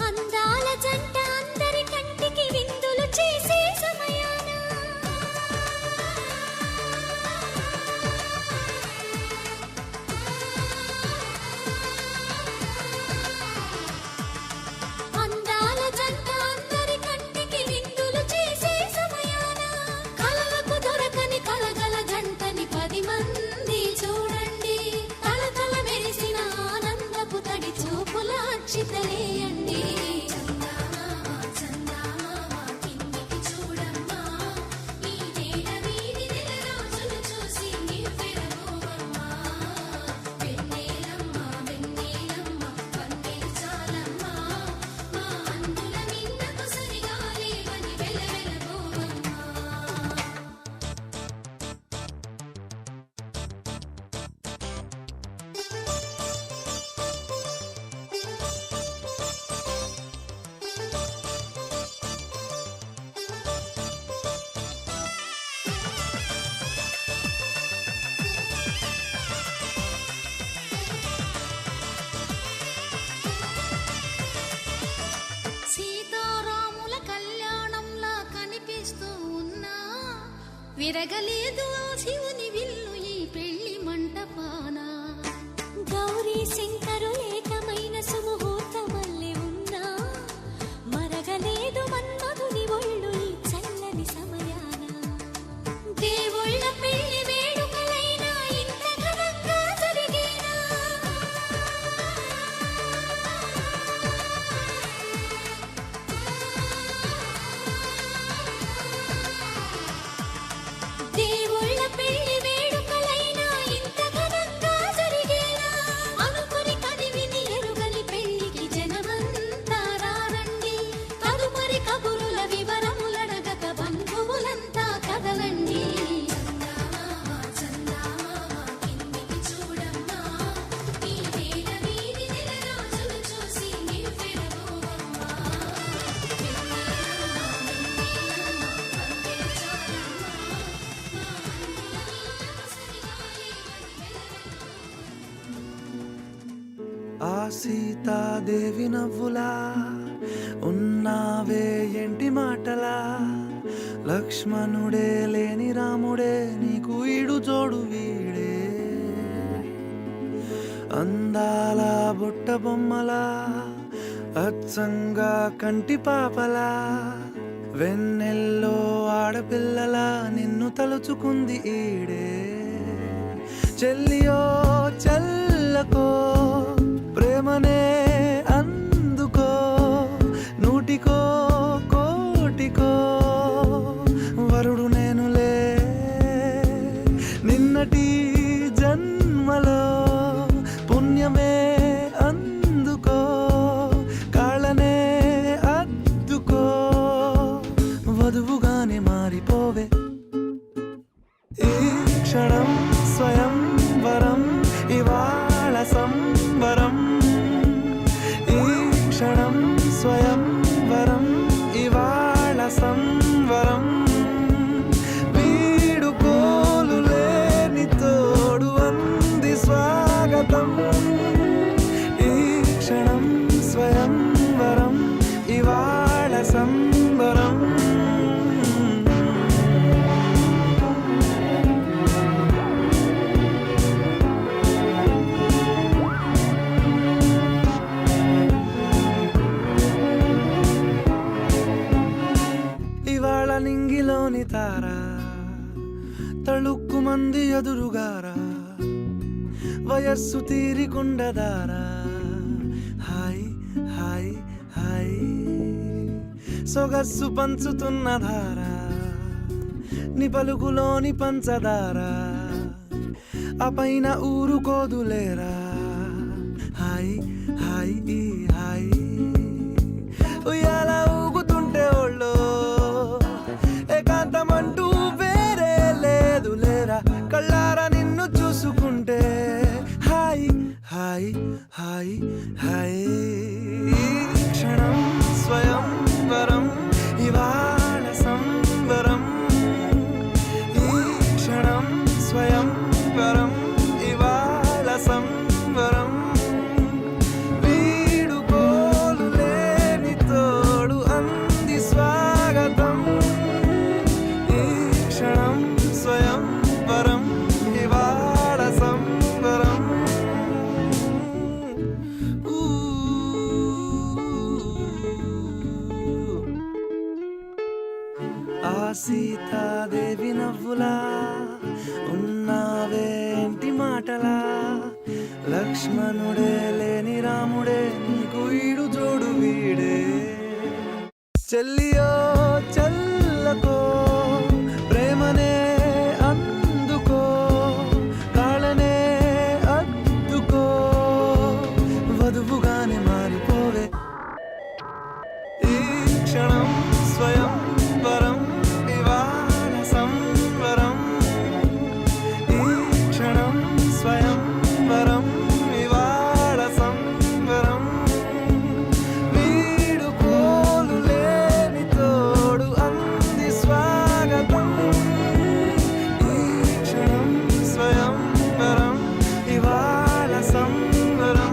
అందాల జంట అందరి కంటికి విందులు చేసే సమయాన అందాల జంట అందరి కంటికి విందులు చేసే సమయాన కలలకు దొరకని కలగల జంటని 10 మంది చూడండి తలతల మెరిసిన ఆనందపు తడి చూపుల అక్షితలేయండి సీతారాముల కళ్యాణంలా కనిపిస్తూ ఉన్నా విరగలేదు ఆ శివుని విల్లు ఈ పెళ్లి మంటపాన గౌరీ శంకరు ఏకమైన సుముహూర్తమల్లే ఉన్నా మరగలేదు మన్మధుని ఒళ్ళు ఈ చల్లని సమయాన దేవుళ్ళ పెళ్లి వేడుకలైనా ఇంత ఘనంగా జరిగేనా దేవుళ్ళ పెళ్లి వేడుకలైనా ఇంత ఘనంగా జరిగేనా అనుకుని కదివిని ఎరుగని పెళ్లికి జనమంతా రారండి తదుపరి కబురుల వివరములడగక బంధువులంతా కదలండి ఆ సీతాదేవి నవ్వులా ఉన్నావే ఎంటి మాటలా లక్ష్మణుడే లేని రాముడే నీకు ఈడు జోడు వీడే అందాల బుట్ట బొమ్మలా అచ్చంగా కంటి పాపలా వెన్నెల్లో ఆడపిల్లలా నిన్ను తలుచుకుంది ఈడే చెల్లియో చల్లకో ప్రేమనే అందుకో నూటికో కోటికో వరుడు నేనులే నిన్నటి జన్మలో పుణ్యమే అందుకో కాళ్ళనే అద్దుకో మదిలోని తారా తళుక్కు మంది ఎదురుగారా వయస్సు తీరికుండదారా హాయ్ హాయ్ హాయ్ సొగస్సు పంచుతున్న ధారా ని పలుకులోని పంచదారా ఆ పైన ఊరుకోదులేరా హాయ్ హాయ్ ఈ హాయ్ ఉయ్యాల ఊగుతుంటే ఒళ్ళో ఏకాంతమంటూ వేరే లేదు లేరా కళ్ళారా నిన్ను చూసుకుంటే హాయ్ హాయ్ హాయ్ హాయ్ క్షణం స్వయం వరం ఇవాళ సంవరం ఈ క్షణం స్వయం వరం ఇవాళ సంవరం వీడుకోలు లేని తోడు అంది స్వాగతం ఈ క్షణం స్వయం వరం ఇవాళ సంవరం ఆ సీతాదేవి నవ్వులా ఉన్నావేంటి మాటలా లక్ష్మణుడే లేని రాముడే నీకు ఈడు జోడు వీడే చెల్లియో చల్లకో ప్రేమనే అందుకో కాళ్ళనే అద్దుకో వధువుగానే మారిపోవే ఈ క్షణం స్వయం వరం ఇవాళ సంవరం ఈ క్షణం స్వయం వరం ఇవాళ సంవరం వీడుకోలు లేని తోడు అంది స్వాగతం ఈ క్షణం స్వయం వరం ఇవాళ సంవరం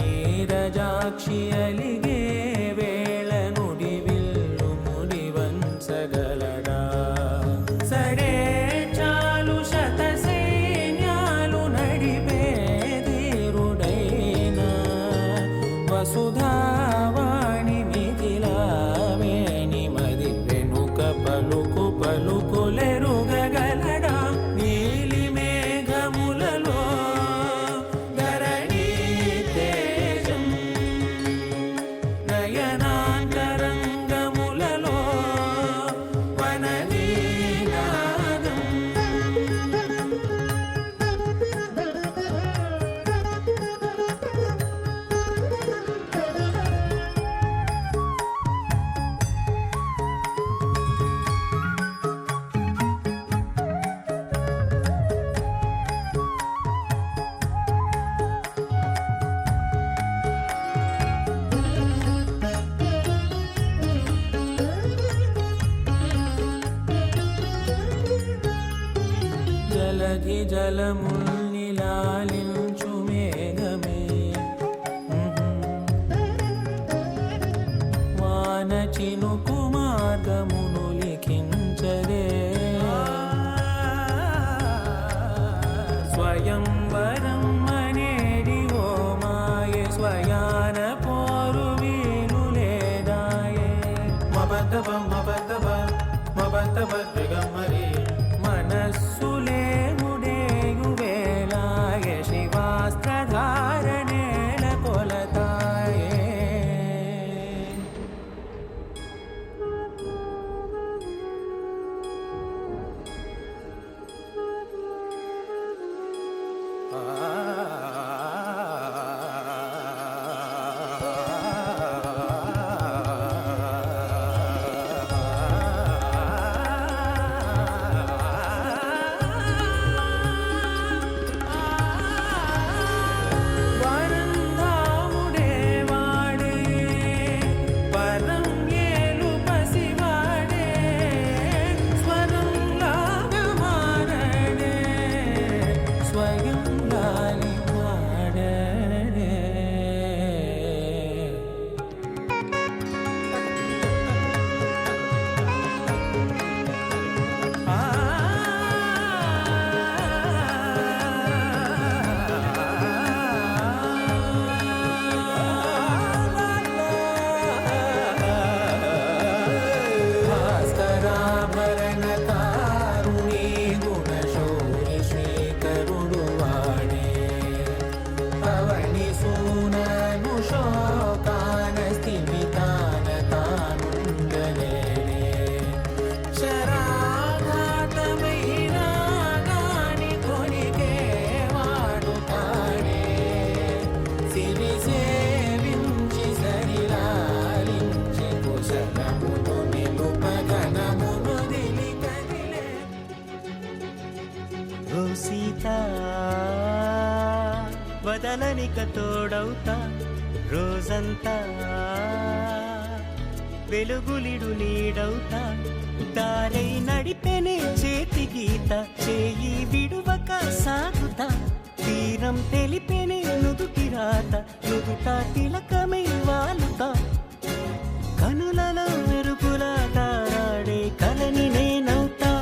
నీరజాక్షి అలిగే వేళ నుడి విల్లు ముడి వంచగలడా సడే చాలు శత సైన్యాలు నడిపే ధీరుడైనా వసుధావాణి మిథిలావేణి మది వెనుక పలుకు పలుకులెరుగగలడా నీలి మేఘములలో ధరణి తేజం నయనాంతరంగములలో వననీనాదం జలధి జలముల్నిలాలించు మేఘమే వాన చినుకు మార్గమును లిఖించదే స్వయంవరం అనేడి ఓ మాయ స్వయాన పోరు మనస్సులే ముడేయు వేళాయ శివాస్త్రధారణేల కొలతాయే వరంధాముడే వాడే పరం ఏలు పసివాడే స్వరం లాగమారడే స్వయం లాలి పాడడే భాస్కరాభరణ కారుణీ గుణశౌరి శ్రీకరుడు వాడే పవని సూనను శోకాన స్థిమితాన తానుండలేడే శరాఘాతమైన గాని కొనికే వాడుతాడే సిరి సేవించి సరిలాలించి కుశలమును నిలుపగనమును దిలి కదిలే ఓ సీత వదలనిక తోడవుతా రోజంతా వెలుగులిడు నీడవుతా దారై నడిపెనే చేతి గీత చేయి విడువక సాగుతా తీరం తెలిపెనే నుదుటి రాత నుదుట తిలకమై వాలుతా కనులలో మెరుపులా తారాడే కలని నేనవుతా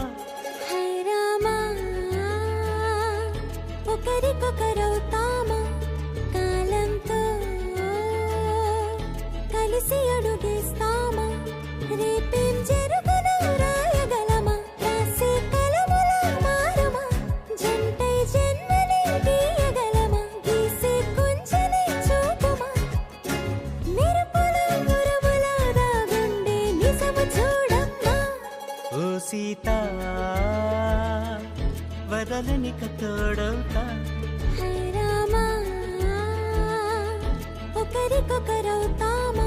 హై రామా ఒకరికొకరవుతామా కాలంతో కలిసి అడుగేస్తామా రేపేం జరుగునో రాయగలమా రాసే కలముల మారమా జంటై జన్మని గీయగలమా గీసే కుంచని చూపుమా మెరుపుల మురముల దాగుండే నిజము చూడమ్మా ఓ సీత వదలనిక తోడవుతా హై రామా ఒకరికొకరవుతామా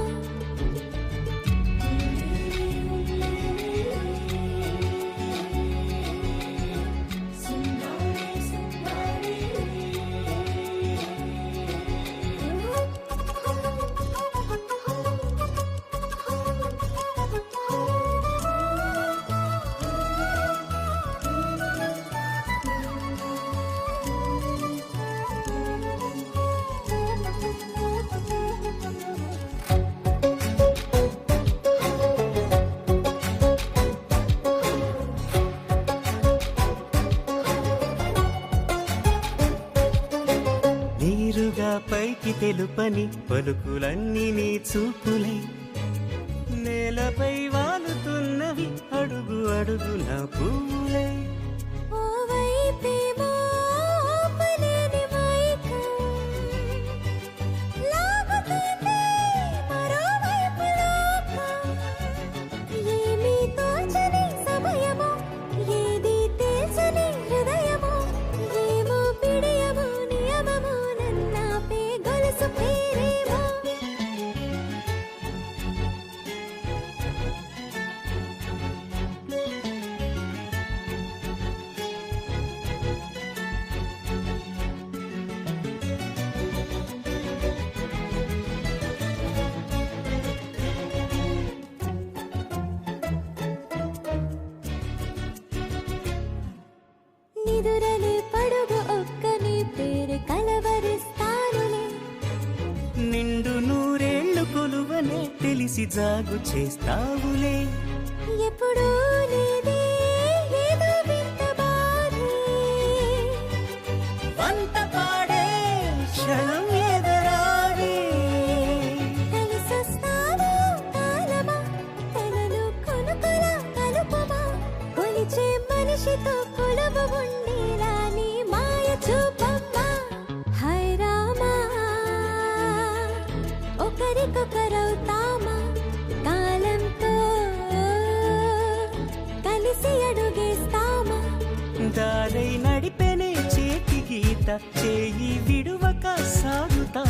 నీరుగా పైకి తెలుపని పలుకులన్నీ నీ చూపులై నేలపై వాలుతున్నవి అడుగు అడుగున పూలై ఓ వైపేమో ఆపలేని మైకం లాగుతుంది మరోవైపు లోకం ఏమీ తోచని సమయమో ఏది తేల్చని హృదయమో ఏమో పిడియమో నియమమో నన్నాపే గొలుసు పేరేమో నిదురలే పడుగు ఒక్కని పేరు కలవరిస్తానులే నిండు నూరేళ్లు కొలువనే తెలిసి జాగు చేస్తావులే ఎప్పుడూ లేదే ఏదో వింత బాధే వంత పాడే క్షణం ఎదరాడే కలిసొస్తావో కాలమా కలలు ఒకరికొకరవుతామా కాలంతో కలిసి అడుగేస్తామా దారై నడిపెనే చేతి గీత చేయి విడువక సాగుతా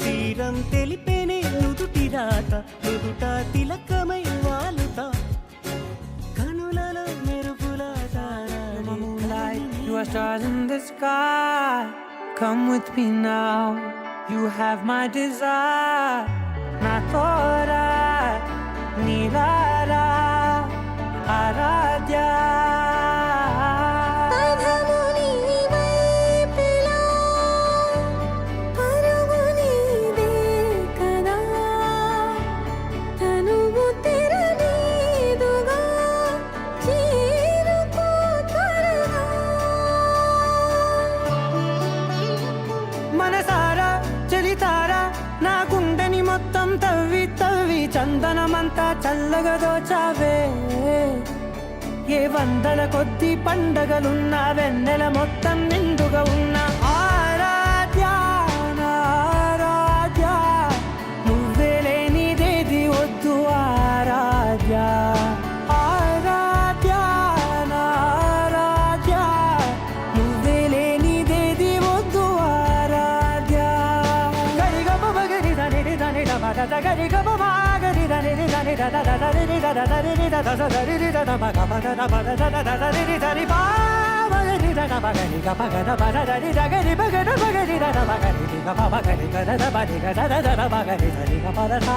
తీరం తెలిపెనే నుదుటి రాత నుదుట తిలకమై వాలుతా కనులలో మెరుపుల Moonlight, you are stars in the sky. Come with me now. You have my desire. Na tora, nilara, aradya. పదము నీవైపులా, పరుగు నీదే కదా, తనువు తెర మీదుగా చేరుకో త్వరగా. మనసారా చలితారా నా గుండెని మొత్తం తవ్వి తవ్వి చందనమంతా చల్లగా దోచావే ఏ వందల కొద్ది పండగలున్నా వెన్నెల మొత్తం నిండుగా ఉన్న ఆరాధ్య నా ఆరాధ్య నువ్వే లేనిదేది వద్దు ఆరాధ్య ఆరాధ్య నా ఆరాధ్య నువ్వే లేనిదేది వద్దు ఆరాధ్య గరిగమ మగరి దని దని దమ దద గరిగమ మాగరి దని దని దద దద రి దద దరి రి దద దరి రి దద మగ మగ దమ దద దద రి రి దరి బా మగరి దద మగరి గ మగ దమ దరి దగరి మగ మగరి దద మగరి రి గ మగరి గ దద బరి గ దద దద మగరి దరి గ పద సా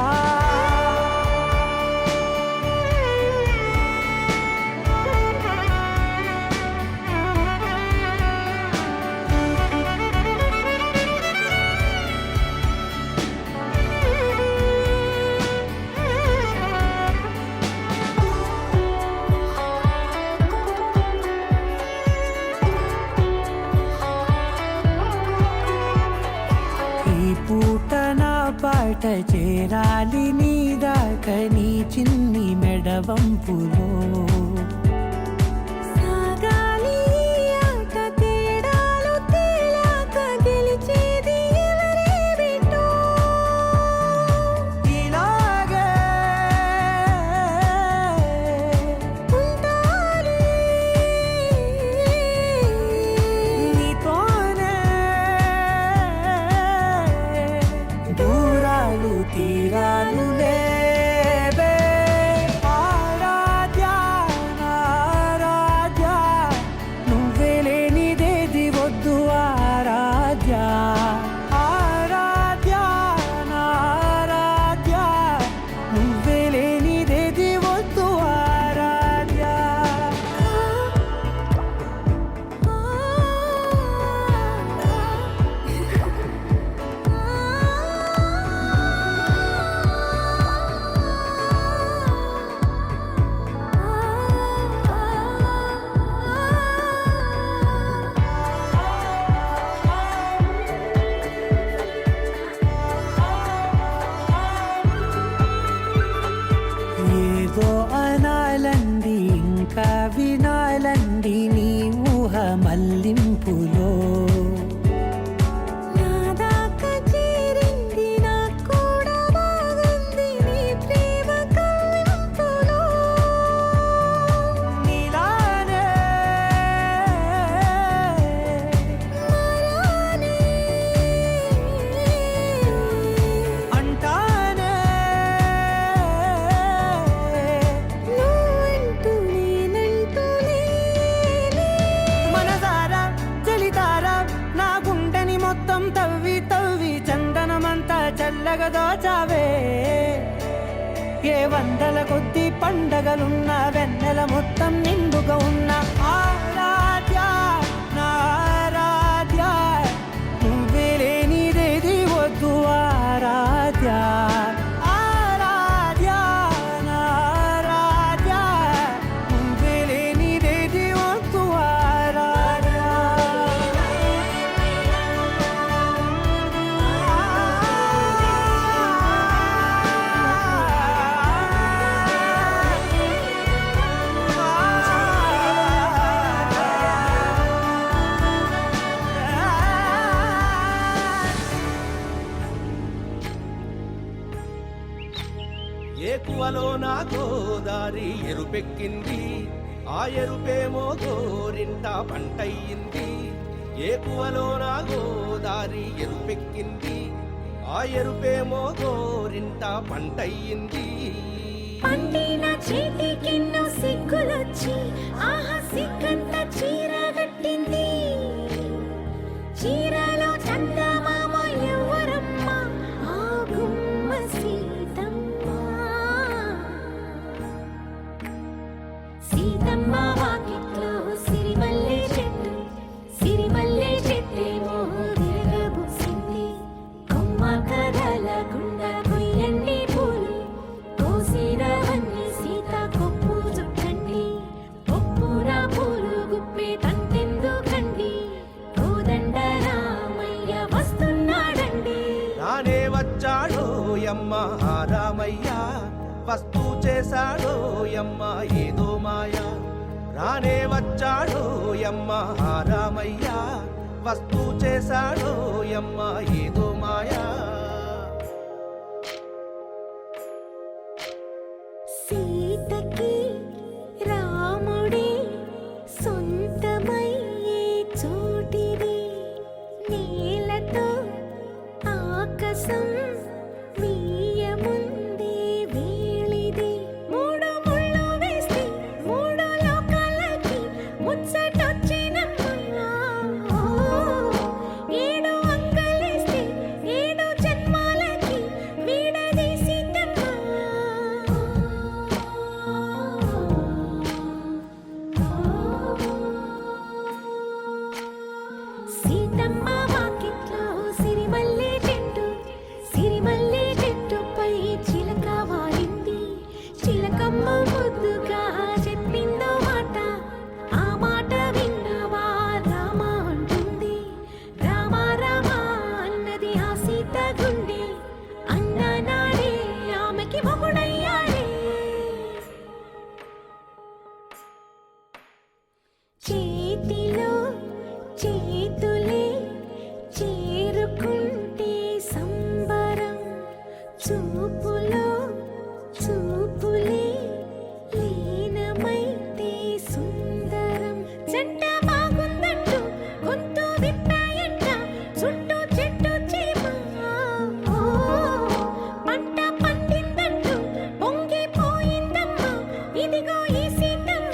ఈ పూట నా పాట చేరాలి నీ దాకా నీ చిన్ని మెడవంపులో సాగాలి ఆట తేడాలు తేలాక గెలిచేది ఎవరే బిడ్డో. ఇలాగే ఉంటాలి నీతోనే దూరాలు తీరాలు లేవే ఆరాధ్య నా ఆరాధ్య నువ్వే లేనిదేది వద్దు ఆరాధ్య ఆరాధ్య నా ఆరాధ్య నువ్వే లేనిదేది వద్దు ఆరాధ్య ఏదో అనాలండి ఇంకా వినాలండి నీ ఊహ మల్లింపులో నా దాకా చేరింది నాకు కూడా బాగుంది నీ ప్రేమ కవ్వింపులో. నీలానే మరానే అంటానే నువ్వంటూ నేనంటూ లేనే. మనసారా చలితారా నా గుండెని మొత్తం తవ్వి తవ్వి చందనమంతా చల్లగా దోచావే ఏ వందల కొద్ది పండగలున్న వెన్నెల మొత్తం నిండుగా ఉన్న ఆరాధ్య నా ఆరాధ్య నువ్వే లేనిదేది వద్దు ఆరాధ్య ఆరాధ్య నా ఆరాధ్య నువ్వే లేనిదేది వద్దు ఆరాధ్య ఏకువలో నా గోదారి ఎరుపెక్కింది, ఆ ఎరుపేమో గోరింట పంటయ్యింది. ఏకువలో నా గోదారి ఎరుపెక్కింది, ఆ ఎరుపేమో గోరింట పంటయ్యింది. పండిన చేతికెన్నో సిగ్గులొచ్చి ఆహా సిగ్గంత చీర కట్టింది. చీరలో చందమామ ఎవరమ్మ, ఆ గుమ్మ సీతమ్మ. సీతమ్మ వాకిట్లో సిరిమల్లె చెట్టు, సిరిమల్లె చెట్టేమో విరగబూసింది. కొమ్మ కదలకుండా కొయ్యండి పూలు, కోసిరవన్నీ సీత కొప్పు చుట్టండి. కొప్పున పూలు గుప్పే తంతెందుకండి, కోదండ రామయ్య వస్తున్నాడండి. రానే వచ్చాడో యమ్మ ఆ రామయ్య, వస్తూ చేశాడో యమ్మ ఏదో మాయ. రానే వచ్చాడో యమ్మ ఆ రామయ్య, వస్తూ చేశాడో యమ్మ ఏదో మాయా. సీతకి రాముడే సొంతమయ్యే చోటిది, నేలతో ఆకాశం వీయముందే వేళిది. మూడు ముళ్ళు వేస్తే మూడు లోకాలకి ముచ్చటొచ్చినమ్మా. ఏడు అంగలేస్తే ఏడు జన్మాలకి వీడదీసిద్దమ్మా. సీతమ్మ వాకిట్లో సిరిమల్లె చెట్టు, సిరిమల్లె చెట్టుపై చిలక వాలింది. చిలకమ్మ ముద్దుగా చెప్పిందో మాట, ఆ మాట విన్నవా రామ అంటుంది. రామ రామ అన్నది ఆ సీత గుండె, అన్న నాడే ఆమెకి మొగుడయ్యాడే. చేతిలో చేతులే చేరుకుంటే సంబరం, చూపులో చూపులే లీనమైతే సుందరం. జంట బాగుందంటూ గొంతు విప్పాయంట చుట్టూ చెట్టు చీమ. పంట పండిందంటూ పొంగిపోయిందమ్మా, ఇదిగో ఈ సీతమ్మ.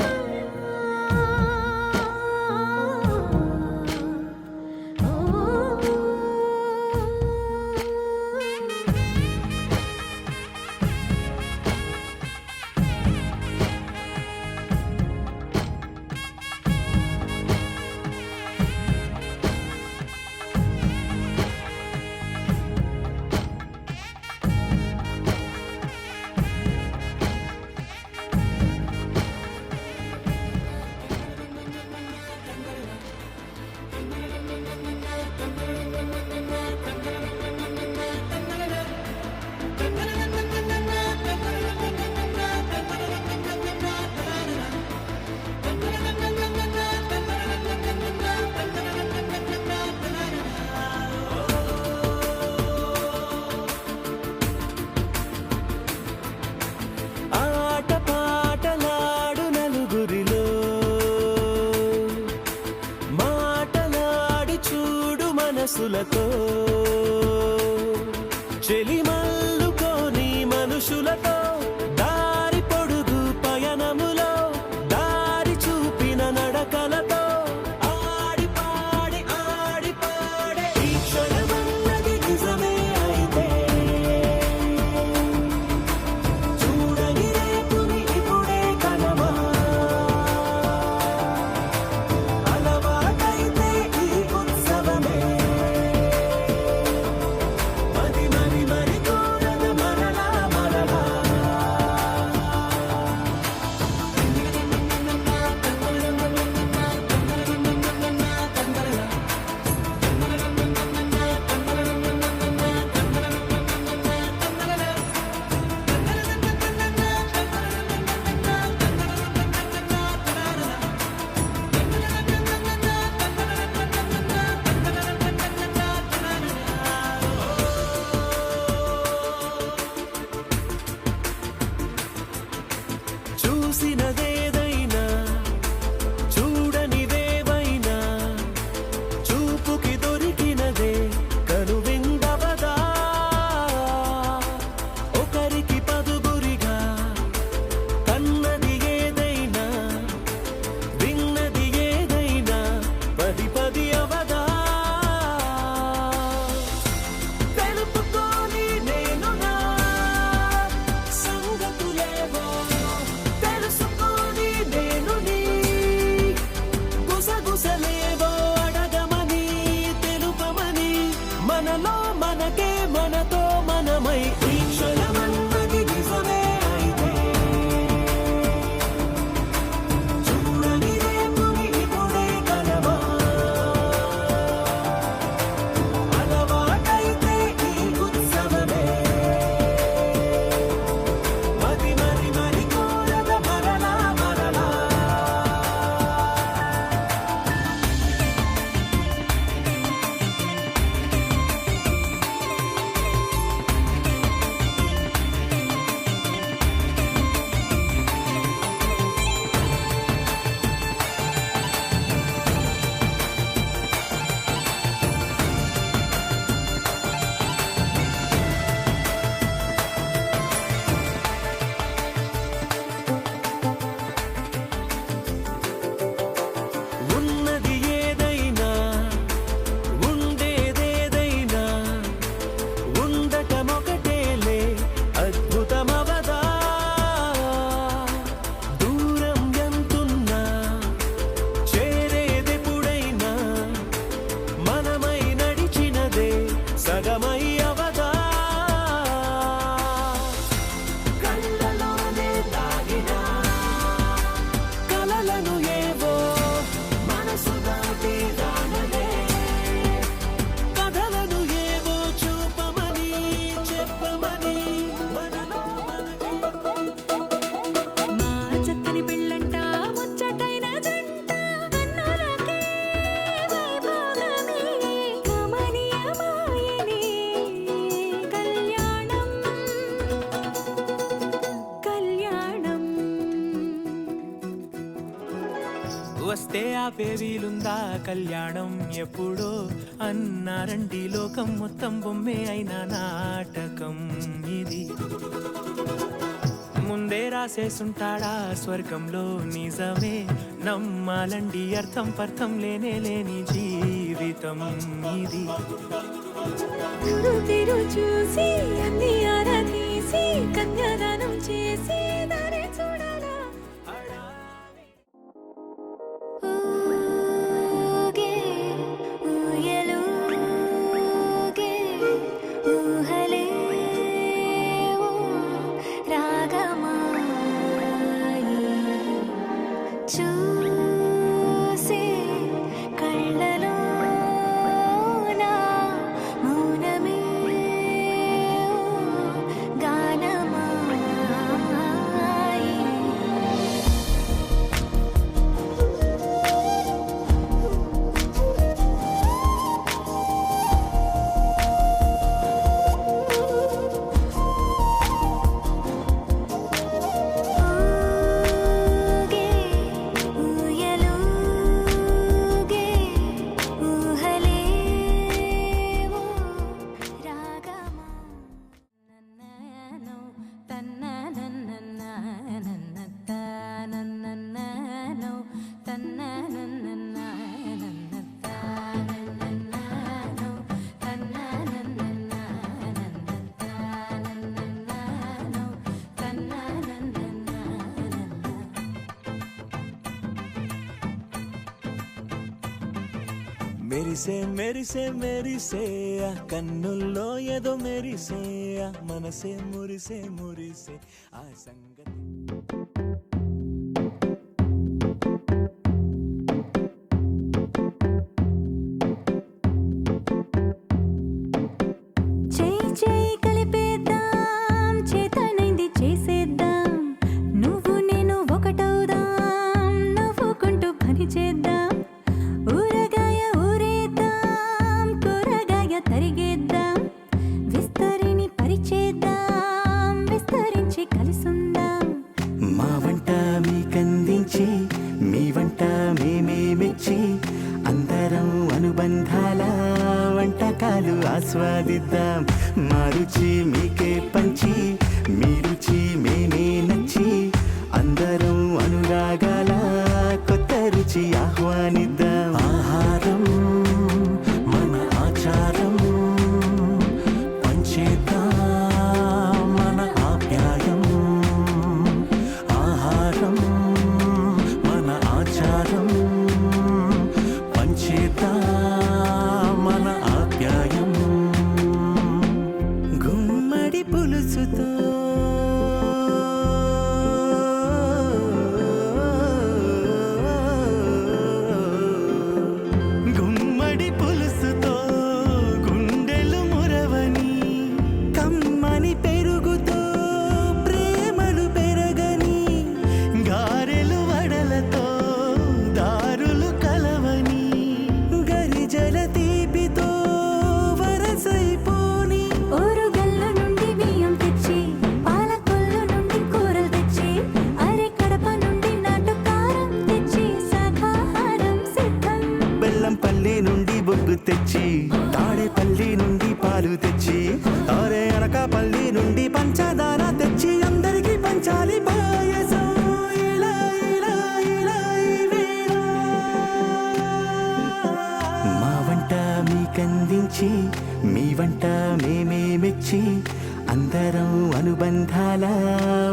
ఆట పాటలాడు నలుగురిలో, మాటలాడి చూడు మనసులతో. చెలిమల్లుకోని మనుషులతో దారి పొడుగు పయనములో, దారి చూపిన నడకలతో. ఆడి పాడి ఈ క్షణమన్నది నిజమే అయితే, చూడని రేపుని ఇప్పుడే కనమా. అలవాటైతే ఈ ఉత్సవమే మరి మరి మరి వస్తే ఆపే వీలుందా కళ్యాణం ఎప్పుడో అన్నారండి లోకం మొత్తం బొమ్మే అయిన నాటకం ఇది ముందే రాసేసుంటాడా స్వర్గంలో నిజమే నమ్మాలండి అర్థం పర్థం లేని జీవితం ఇది తిరు చూసి అన్ని ఆరాధీసి కన్యాదానం చేసి దారి చూడాలా ఊగే ఊయలూగే ఊహలే ఓ రాగమాయి చూసే కళ్ళలోన మౌనమే ఓ గానమాయి ఊగే ఊయలూగే ఊహలే ఓ రాగమా నన్ననో తన్ననన్ననన్ననన్ననో తన్ననన్ననన్ననన్ననో తన్ననన్ననన్ననన్ననో తన్ననన్ననన్ననన్ననో మెరిసే మెరిసే మెరిసే ఆ కన్నుల్లో ఏదో మెరిసే ఆ మనసే మురిసే మురిసే ఆ సంగతి చేయి చేయి కలిపేద్దాం చేతనైంది చేసేద్దాం నువ్వు నేను ఒకటవుదాం నవ్వుకుంటూ పని చేద్దాం ఊరగాయ ఊరేద్దాం కూరగాయ తరిగేద్దాం విస్తరిని పరిచేద్దాం విస్తరించి కలిసుందాం మా వంట మీకందించి మీ వంట మేమే మెచ్చి అందరం అనుబంధాల వంటకాలు ఆస్వాదిద్దాం మా రుచి మీకే పంచి మీ రుచి మేమే నచ్చి అందరం అనురాగాల కొత్త రుచి ఆహ్వానిద్దాం ఆహారం మన ఆచారం పంచేద్దాం మన ఆప్యాయం ఆహారం మన ఆచారం పంచేద్దాం మన ఆప్యాయం గుమ్మడి పులుసుతో గుమ్మడి పులుసుతో గుండెలు మురవని కమ్మని పెరుగుతో ప్రేమలు పెరగని గారెలు వడలతో దారులు కలవని గరిజల తీపితో వరసైపోని ఊరుగల్లు నుండి బియ్యం తెచ్చి పాలకొల్లు నుండి కూరలు తెచ్చి అరే కడప నుండి నాటుకారం తెచ్చి శాకాహారం సిద్ధం బెల్లంపల్లి నుండి బొగ్గు తెచ్చి తాడేపల్లి నుండి పాలు తెచ్చి అరే అనకాపల్లి నుండి పంచదార తెచ్చి అందరికీ పంచాలి పాయసం ఇలా ఇలా ఇలా ఈ వేళ. మా వంట మీకందించి మీ వంట మేమే మెచ్చి అందరం అనుబంధాల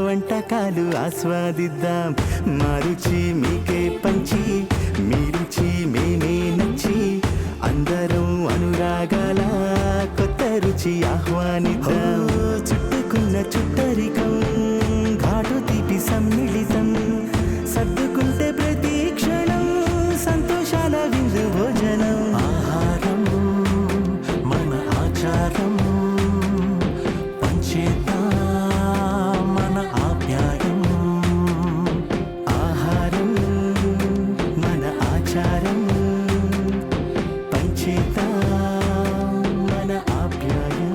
వంటకాలు ఆస్వాదిద్దాం మా రుచి మీకే పంచి మీ రుచి మేమే నచ్చి అందరం అనురాగాల కొత్త రుచి ఆహ్వానిద్దాం చుట్టుకున్న చుట్టరికం ఘాటు తీపి సమ్మిళితం సర్దుకుంటే ప్రతి క్షణం సంతోషాల విందు భోజనం ఆహారం మన ఆచారం పంచేద్దాం మన ఆప్యాయం ఆహారం మన ఆచారం పంచేద్దాం మన ఆప్యాయం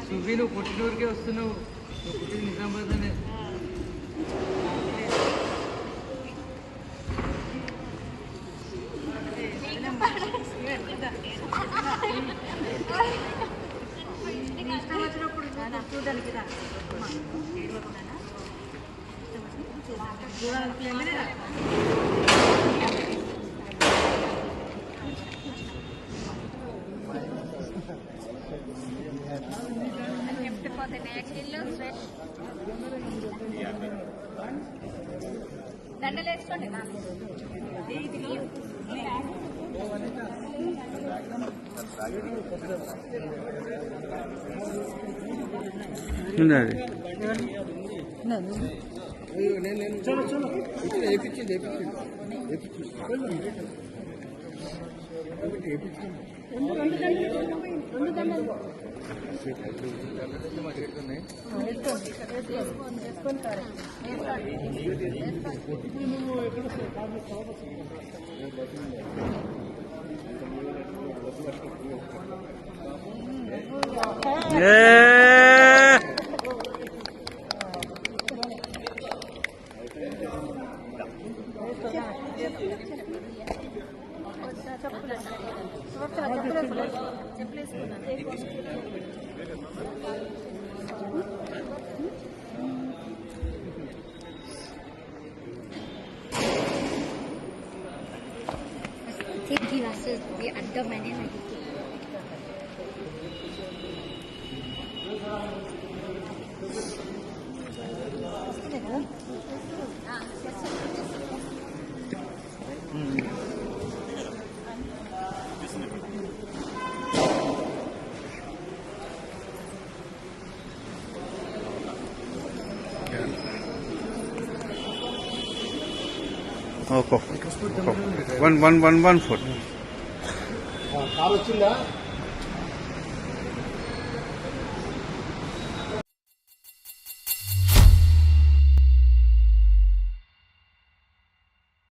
సువ్వి నువ్వు పుట్టినూరుకే వస్తున్నావు, నువ్వు పుట్టిన నిజామాబాద్లోనే. దండలు వేసుకోండి. di ada mainnya lagi. Okay 1 4 call వచ్చిందా?